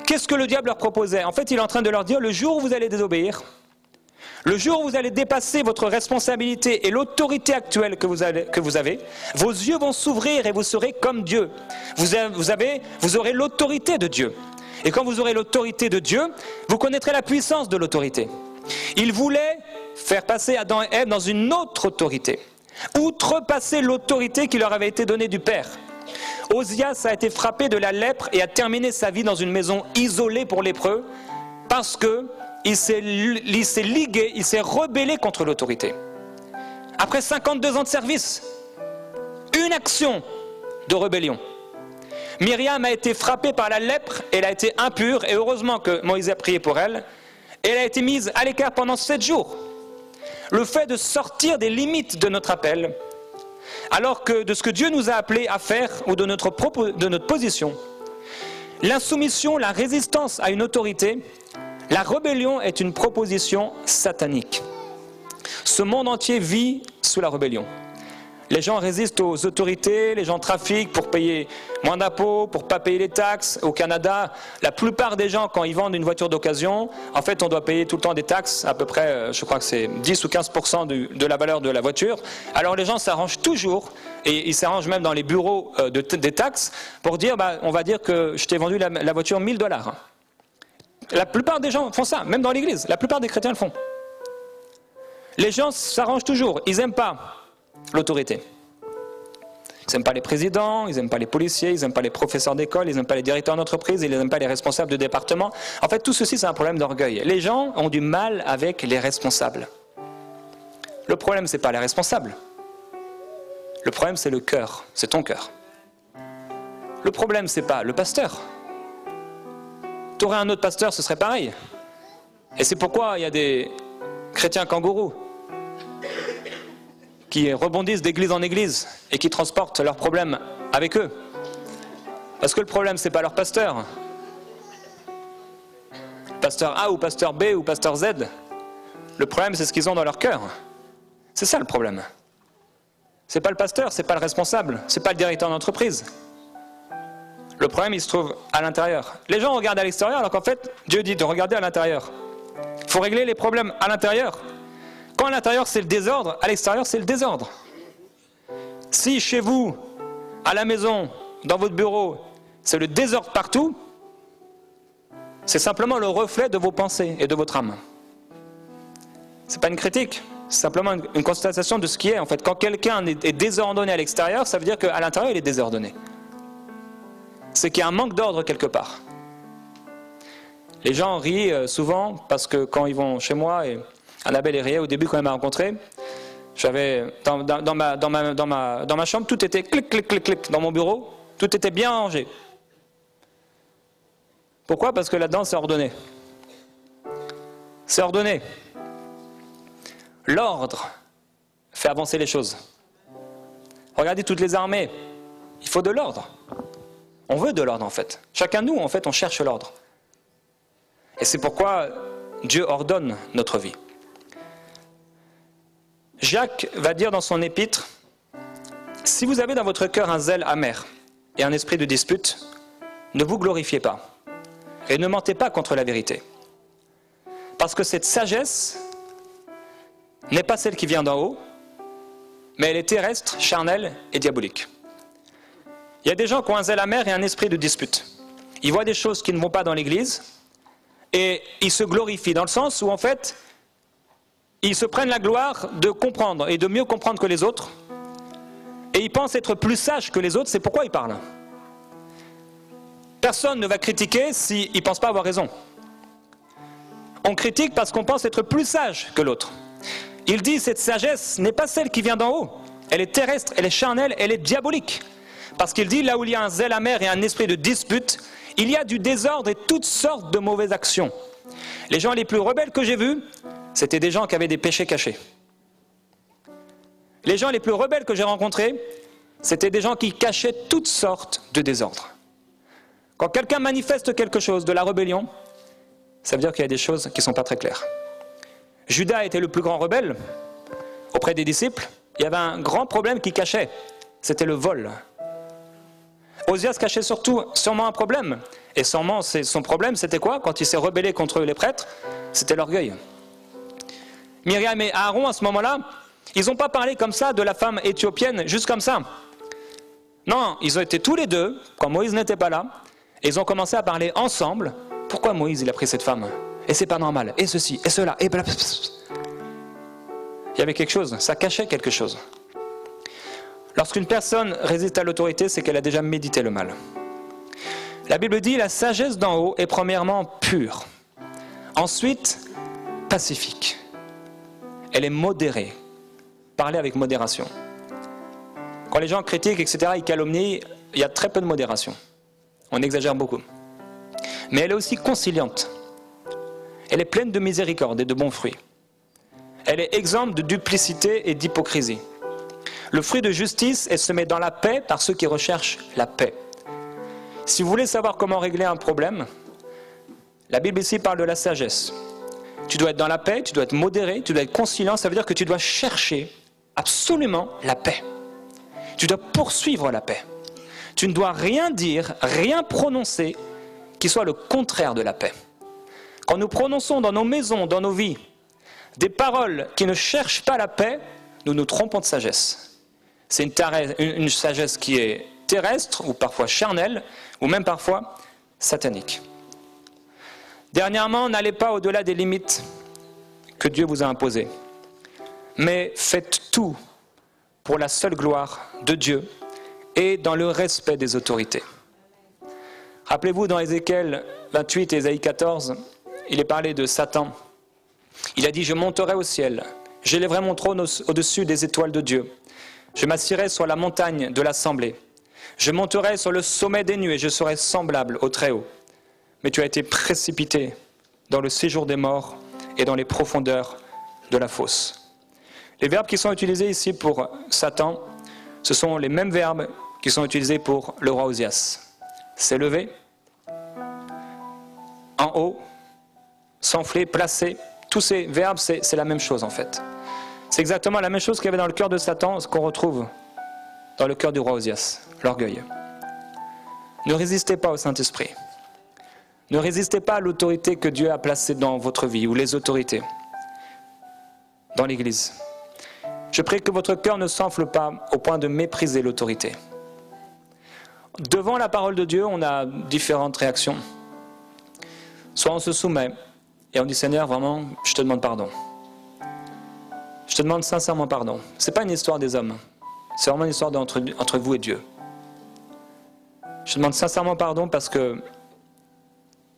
Qu'est-ce que le diable leur proposait? En fait, il est en train de leur dire, le jour où vous allez désobéir, le jour où vous allez dépasser votre responsabilité et l'autorité actuelle que vous avez, vos yeux vont s'ouvrir et vous serez comme Dieu. Vous aurez l'autorité de Dieu. Et quand vous aurez l'autorité de Dieu, vous connaîtrez la puissance de l'autorité. Il voulait faire passer Adam et Ève dans une autre autorité, outrepasser l'autorité qui leur avait été donnée du Père. Osias a été frappé de la lèpre et a terminé sa vie dans une maison isolée pour lépreux parce qu'il s'est ligué, il s'est rebellé contre l'autorité. Après 52 ans de service, une action de rébellion. Myriam a été frappée par la lèpre, elle a été impure, et heureusement que Moïse a prié pour elle, et elle a été mise à l'écart pendant 7 jours. Le fait de sortir des limites de notre appel, alors que de ce que Dieu nous a appelés à faire, ou de notre position, l'insoumission, la résistance à une autorité, la rébellion est une proposition satanique. Ce monde entier vit sous la rébellion. Les gens résistent aux autorités, les gens trafiquent pour payer moins d'impôts, pour ne pas payer les taxes. Au Canada, la plupart des gens, quand ils vendent une voiture d'occasion, en fait, on doit payer tout le temps des taxes, à peu près, je crois que c'est 10 ou 15% de la valeur de la voiture. Alors les gens s'arrangent toujours, et ils s'arrangent même dans les bureaux des taxes, pour dire, on va dire que je t'ai vendu la voiture $1000. La plupart des gens font ça, même dans l'église, la plupart des chrétiens le font. Les gens s'arrangent toujours, ils n'aiment pas l'autorité. Ils n'aiment pas les présidents, ils n'aiment pas les policiers, ils n'aiment pas les professeurs d'école, ils n'aiment pas les directeurs d'entreprise, ils n'aiment pas les responsables de département. En fait, tout ceci, c'est un problème d'orgueil. Les gens ont du mal avec les responsables. Le problème, ce n'est pas les responsables. Le problème, c'est le cœur, c'est ton cœur. Le problème, ce n'est pas le pasteur. Tu aurais un autre pasteur, ce serait pareil. Et c'est pourquoi il y a des chrétiens kangourous qui rebondissent d'église en église et qui transportent leurs problèmes avec eux. Parce que le problème, ce n'est pas leur pasteur. Pasteur A ou pasteur B ou pasteur Z. Le problème, c'est ce qu'ils ont dans leur cœur. C'est ça le problème. C'est pas le pasteur, c'est pas le responsable, c'est pas le directeur d'entreprise. Le problème, il se trouve à l'intérieur. Les gens regardent à l'extérieur, alors qu'en fait, Dieu dit de regarder à l'intérieur. Il faut régler les problèmes à l'intérieur. Quand à l'intérieur, c'est le désordre, à l'extérieur, c'est le désordre. Si chez vous, à la maison, dans votre bureau, c'est le désordre partout, c'est simplement le reflet de vos pensées et de votre âme. C'est pas une critique, c'est simplement une constatation de ce qui est. En fait, quand quelqu'un est désordonné à l'extérieur, ça veut dire qu'à l'intérieur, il est désordonné. C'est qu'il y a un manque d'ordre quelque part. Les gens rient souvent parce que quand ils vont chez moi, et Annabelle et riait au début quand elle m'a rencontré, j'avais dans ma chambre, tout était clic, clic, clic, clic. Dans mon bureau, tout était bien rangé. Pourquoi? Parce que là-dedans, c'est ordonné. C'est ordonné. L'ordre fait avancer les choses. Regardez toutes les armées. Il faut de l'ordre. On veut de l'ordre en fait. Chacun de nous, en fait, on cherche l'ordre. Et c'est pourquoi Dieu ordonne notre vie. Jacques va dire dans son épître, « Si vous avez dans votre cœur un zèle amer et un esprit de dispute, ne vous glorifiez pas et ne mentez pas contre la vérité. Parce que cette sagesse n'est pas celle qui vient d'en haut, mais elle est terrestre, charnelle et diabolique. » Il y a des gens qui ont un zèle amer et un esprit de dispute. Ils voient des choses qui ne vont pas dans l'église et ils se glorifient dans le sens où en fait, ils se prennent la gloire de comprendre et de mieux comprendre que les autres et ils pensent être plus sages que les autres, c'est pourquoi ils parlent. Personne ne va critiquer s'il ne pense pas avoir raison. On critique parce qu'on pense être plus sage que l'autre. Il dit cette sagesse n'est pas celle qui vient d'en haut, elle est terrestre, elle est charnelle, elle est diabolique. Parce qu'il dit, là où il y a un zèle amer et un esprit de dispute, il y a du désordre et toutes sortes de mauvaises actions. Les gens les plus rebelles que j'ai vus, c'était des gens qui avaient des péchés cachés. Les gens les plus rebelles que j'ai rencontrés, c'était des gens qui cachaient toutes sortes de désordres. Quand quelqu'un manifeste quelque chose de la rébellion, ça veut dire qu'il y a des choses qui ne sont pas très claires. Judas était le plus grand rebelle auprès des disciples. Il y avait un grand problème qu'il cachait, c'était le vol. Osias cachait sûrement un problème. Et sûrement, son problème, c'était quoi? Quand il s'est rebellé contre les prêtres, c'était l'orgueil. Myriam et Aaron, à ce moment-là, ils n'ont pas parlé comme ça de la femme éthiopienne, juste comme ça. Non, ils ont été tous les deux, quand Moïse n'était pas là, et ils ont commencé à parler ensemble. Pourquoi Moïse, il a pris cette femme? Et c'est pas normal, et ceci, et cela, et blablabla. Il y avait quelque chose, ça cachait quelque chose. Lorsqu'une personne résiste à l'autorité, c'est qu'elle a déjà médité le mal. La Bible dit, la sagesse d'en haut est premièrement pure. Ensuite, pacifique. Elle est modérée. Parlez avec modération. Quand les gens critiquent, etc., ils calomnient, il y a très peu de modération. On exagère beaucoup. Mais elle est aussi conciliante. Elle est pleine de miséricorde et de bons fruits. Elle est exempte de duplicité et d'hypocrisie. Le fruit de justice est semé dans la paix par ceux qui recherchent la paix. Si vous voulez savoir comment régler un problème, la Bible ici parle de la sagesse. Tu dois être dans la paix, tu dois être modéré, tu dois être conciliant, ça veut dire que tu dois chercher absolument la paix. Tu dois poursuivre la paix. Tu ne dois rien dire, rien prononcer qui soit le contraire de la paix. Quand nous prononçons dans nos maisons, dans nos vies, des paroles qui ne cherchent pas la paix, nous nous trompons de sagesse. C'est une sagesse qui est terrestre, ou parfois charnelle, ou même parfois satanique. Dernièrement, n'allez pas au-delà des limites que Dieu vous a imposées, mais faites tout pour la seule gloire de Dieu et dans le respect des autorités. Rappelez-vous, dans Ézéchiel 28 et Ésaïe 14, il est parlé de Satan. Il a dit « Je monterai au ciel, j'élèverai mon trône au-dessus des étoiles de Dieu. Je m'assirai sur la montagne de l'assemblée. Je monterai sur le sommet des nuées et je serai semblable au Très-Haut. Mais tu as été précipité dans le séjour des morts et dans les profondeurs de la fosse. Les verbes qui sont utilisés ici pour Satan, ce sont les mêmes verbes qui sont utilisés pour le roi Osias. S'élever, en haut, s'enfler, placer. Tous ces verbes, c'est la même chose en fait. C'est exactement la même chose qu'il y avait dans le cœur de Satan, ce qu'on retrouve dans le cœur du roi Osias, l'orgueil. Ne résistez pas au Saint-Esprit. Ne résistez pas à l'autorité que Dieu a placée dans votre vie, ou les autorités dans l'Église. Je prie que votre cœur ne s'enfle pas au point de mépriser l'autorité. Devant la parole de Dieu, on a différentes réactions. Soit on se soumet et on dit Seigneur, vraiment, je te demande pardon. Je te demande sincèrement pardon. Ce n'est pas une histoire des hommes, c'est vraiment une histoire entre vous et Dieu. Je te demande sincèrement pardon parce que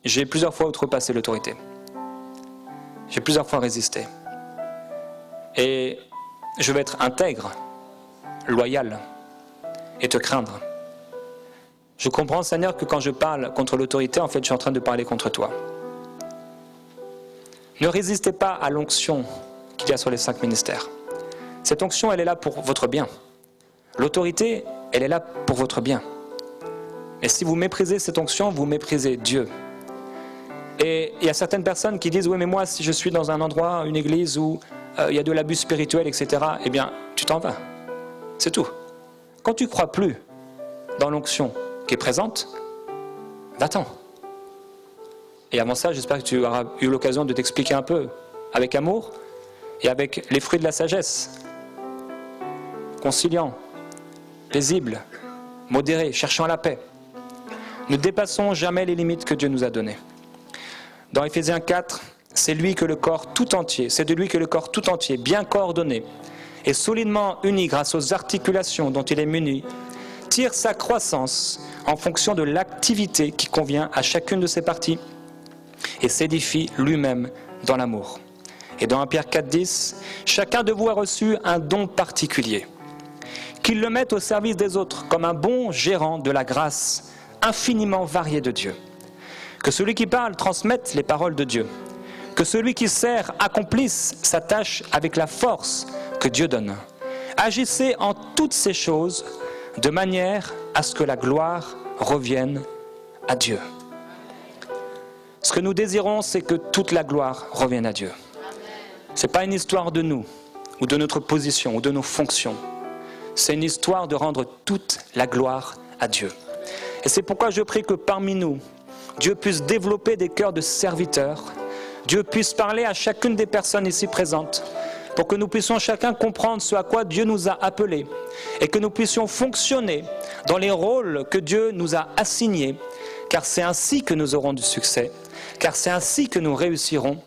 j'ai plusieurs fois outrepassé l'autorité. J'ai plusieurs fois résisté. Et je vais être intègre, loyal et te craindre. Je comprends, Seigneur, que quand je parle contre l'autorité, en fait, je suis en train de parler contre toi. Ne résistez pas à l'onction qu'il y a sur les 5 ministères. Cette onction, elle est là pour votre bien. L'autorité, elle est là pour votre bien. Et si vous méprisez cette onction, vous méprisez Dieu. Et il y a certaines personnes qui disent « Oui, mais moi, si je suis dans un endroit, une église où il y a de l'abus spirituel, etc. » Eh bien, tu t'en vas. C'est tout. Quand tu ne crois plus dans l'onction qui est présente, va-t'en. Et avant ça, j'espère que tu auras eu l'occasion de t'expliquer un peu avec amour et avec les fruits de la sagesse. Conciliant, paisible, modéré, cherchant la paix. Ne dépassons jamais les limites que Dieu nous a données. Dans Éphésiens 4, c'est de lui que le corps tout entier, bien coordonné et solidement uni grâce aux articulations dont il est muni, tire sa croissance en fonction de l'activité qui convient à chacune de ses parties et s'édifie lui-même dans l'amour. Et dans 1 Pierre 4,10, chacun de vous a reçu un don particulier, qu'il le mette au service des autres comme un bon gérant de la grâce infiniment variée de Dieu. Que celui qui parle transmette les paroles de Dieu, que celui qui sert accomplisse sa tâche avec la force que Dieu donne. Agissez en toutes ces choses de manière à ce que la gloire revienne à Dieu. Ce que nous désirons, c'est que toute la gloire revienne à Dieu. Ce n'est pas une histoire de nous, ou de notre position, ou de nos fonctions. C'est une histoire de rendre toute la gloire à Dieu. Et c'est pourquoi je prie que parmi nous, Dieu puisse développer des cœurs de serviteurs, Dieu puisse parler à chacune des personnes ici présentes, pour que nous puissions chacun comprendre ce à quoi Dieu nous a appelés, et que nous puissions fonctionner dans les rôles que Dieu nous a assignés, car c'est ainsi que nous aurons du succès, car c'est ainsi que nous réussirons,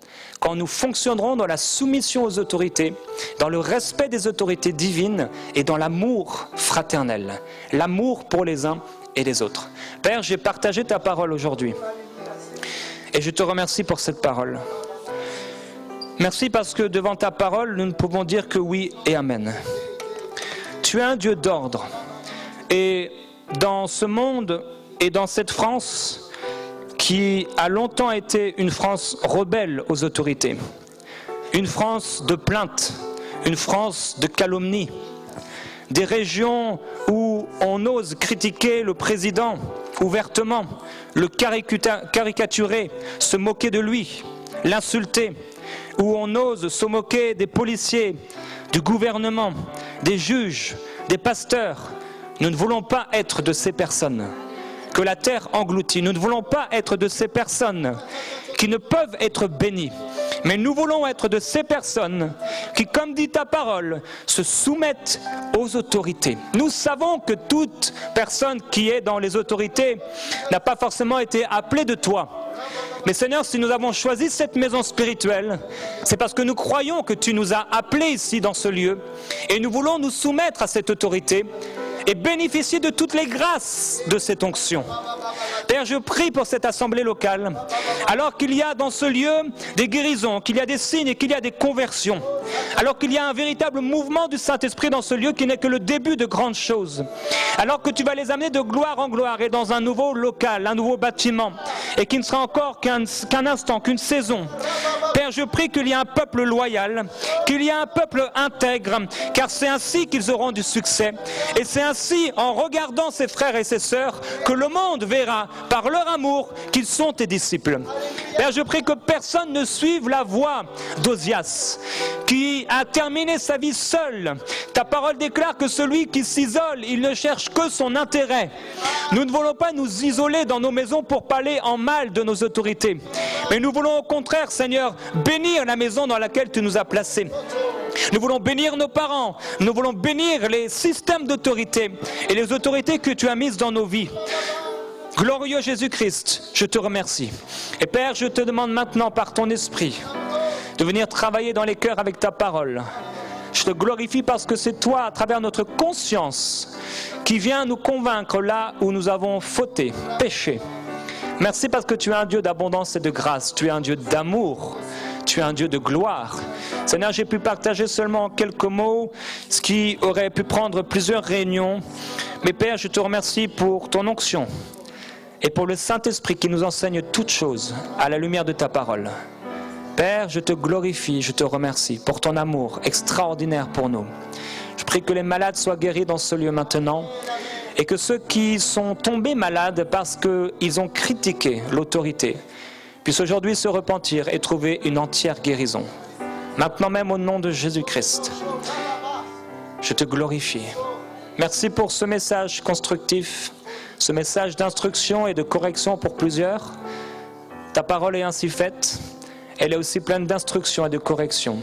quand nous fonctionnerons dans la soumission aux autorités, dans le respect des autorités divines et dans l'amour fraternel, l'amour pour les uns et les autres. Père, j'ai partagé ta parole aujourd'hui et je te remercie pour cette parole. Merci parce que devant ta parole, nous ne pouvons dire que oui et amen. Tu es un Dieu d'ordre et dans ce monde et dans cette France qui a longtemps été une France rebelle aux autorités, une France de plaintes, une France de calomnie, des régions où on ose critiquer le président ouvertement, le caricaturer, se moquer de lui, l'insulter, où on ose se moquer des policiers, du gouvernement, des juges, des pasteurs. Nous ne voulons pas être de ces personnes que la terre engloutit. Nous ne voulons pas être de ces personnes qui ne peuvent être bénies. Mais nous voulons être de ces personnes qui, comme dit ta parole, se soumettent aux autorités. Nous savons que toute personne qui est dans les autorités n'a pas forcément été appelée de toi. Mais Seigneur, si nous avons choisi cette maison spirituelle, c'est parce que nous croyons que tu nous as appelés ici dans ce lieu et nous voulons nous soumettre à cette autorité et bénéficier de toutes les grâces de cette onction. Père, je prie pour cette assemblée locale, alors qu'il y a dans ce lieu des guérisons, qu'il y a des signes et qu'il y a des conversions, alors qu'il y a un véritable mouvement du Saint-Esprit dans ce lieu qui n'est que le début de grandes choses, alors que tu vas les amener de gloire en gloire et dans un nouveau local, un nouveau bâtiment, et qui ne sera encore qu'un instant, qu'une saison. Père, je prie qu'il y ait un peuple loyal, qu'il y ait un peuple intègre, car c'est ainsi qu'ils auront du succès. Et c'est ainsi, en regardant ses frères et ses sœurs, que le monde verra, par leur amour, qu'ils sont tes disciples. Père, je prie que personne ne suive la voie d'Ozias, qui a terminé sa vie seul. Ta parole déclare que celui qui s'isole, il ne cherche que son intérêt. Nous ne voulons pas nous isoler dans nos maisons pour parler en mal de nos autorités. Mais nous voulons au contraire, Seigneur, bénir la maison dans laquelle tu nous as placés. Nous voulons bénir nos parents, nous voulons bénir les systèmes d'autorité et les autorités que tu as mises dans nos vies. Glorieux Jésus-Christ, je te remercie. Et Père, je te demande maintenant par ton esprit de venir travailler dans les cœurs avec ta parole. Je te glorifie parce que c'est toi, à travers notre conscience, qui viens nous convaincre là où nous avons fauté, péché. Merci parce que tu es un Dieu d'abondance et de grâce, tu es un Dieu d'amour, tu es un Dieu de gloire. Seigneur, j'ai pu partager seulement en quelques mots ce qui aurait pu prendre plusieurs réunions. Mais Père, je te remercie pour ton onction et pour le Saint-Esprit qui nous enseigne toutes choses à la lumière de ta parole. Père, je te glorifie, je te remercie pour ton amour extraordinaire pour nous. Je prie que les malades soient guéris dans ce lieu maintenant et que ceux qui sont tombés malades parce qu'ils ont critiqué l'autorité puissent aujourd'hui se repentir et trouver une entière guérison. Maintenant même au nom de Jésus-Christ, je te glorifie. Merci pour ce message constructif, ce message d'instruction et de correction pour plusieurs. Ta parole est ainsi faite. Elle est aussi pleine d'instruction et de correction,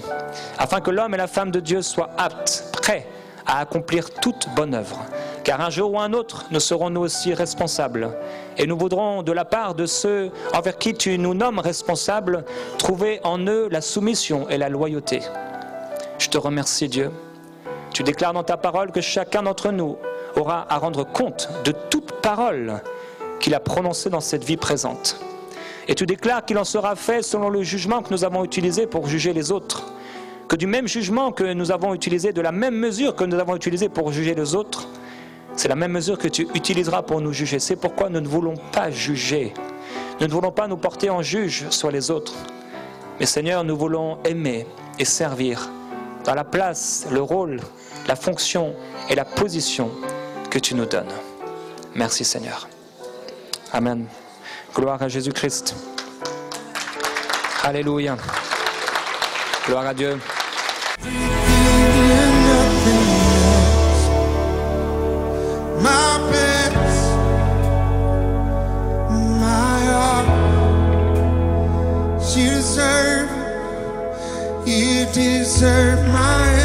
afin que l'homme et la femme de Dieu soient aptes, prêts à accomplir toute bonne œuvre. Car un jour ou un autre, nous serons nous aussi responsables. Et nous voudrons, de la part de ceux envers qui tu nous nommes responsables, trouver en eux la soumission et la loyauté. Je te remercie, Dieu. Tu déclares dans ta parole que chacun d'entre nous aura à rendre compte de toute parole qu'il a prononcée dans cette vie présente. Et tu déclares qu'il en sera fait selon le jugement que nous avons utilisé pour juger les autres. Que du même jugement que nous avons utilisé, de la même mesure que nous avons utilisé pour juger les autres, c'est la même mesure que tu utiliseras pour nous juger. C'est pourquoi nous ne voulons pas juger. Nous ne voulons pas nous porter en juge sur les autres. Mais Seigneur, nous voulons aimer et servir dans la place, le rôle, la fonction et la position que tu nous donnes. Merci Seigneur. Amen. Gloire à Jésus-Christ. Alléluia. Gloire à Dieu.
My best, my heart, you deserve my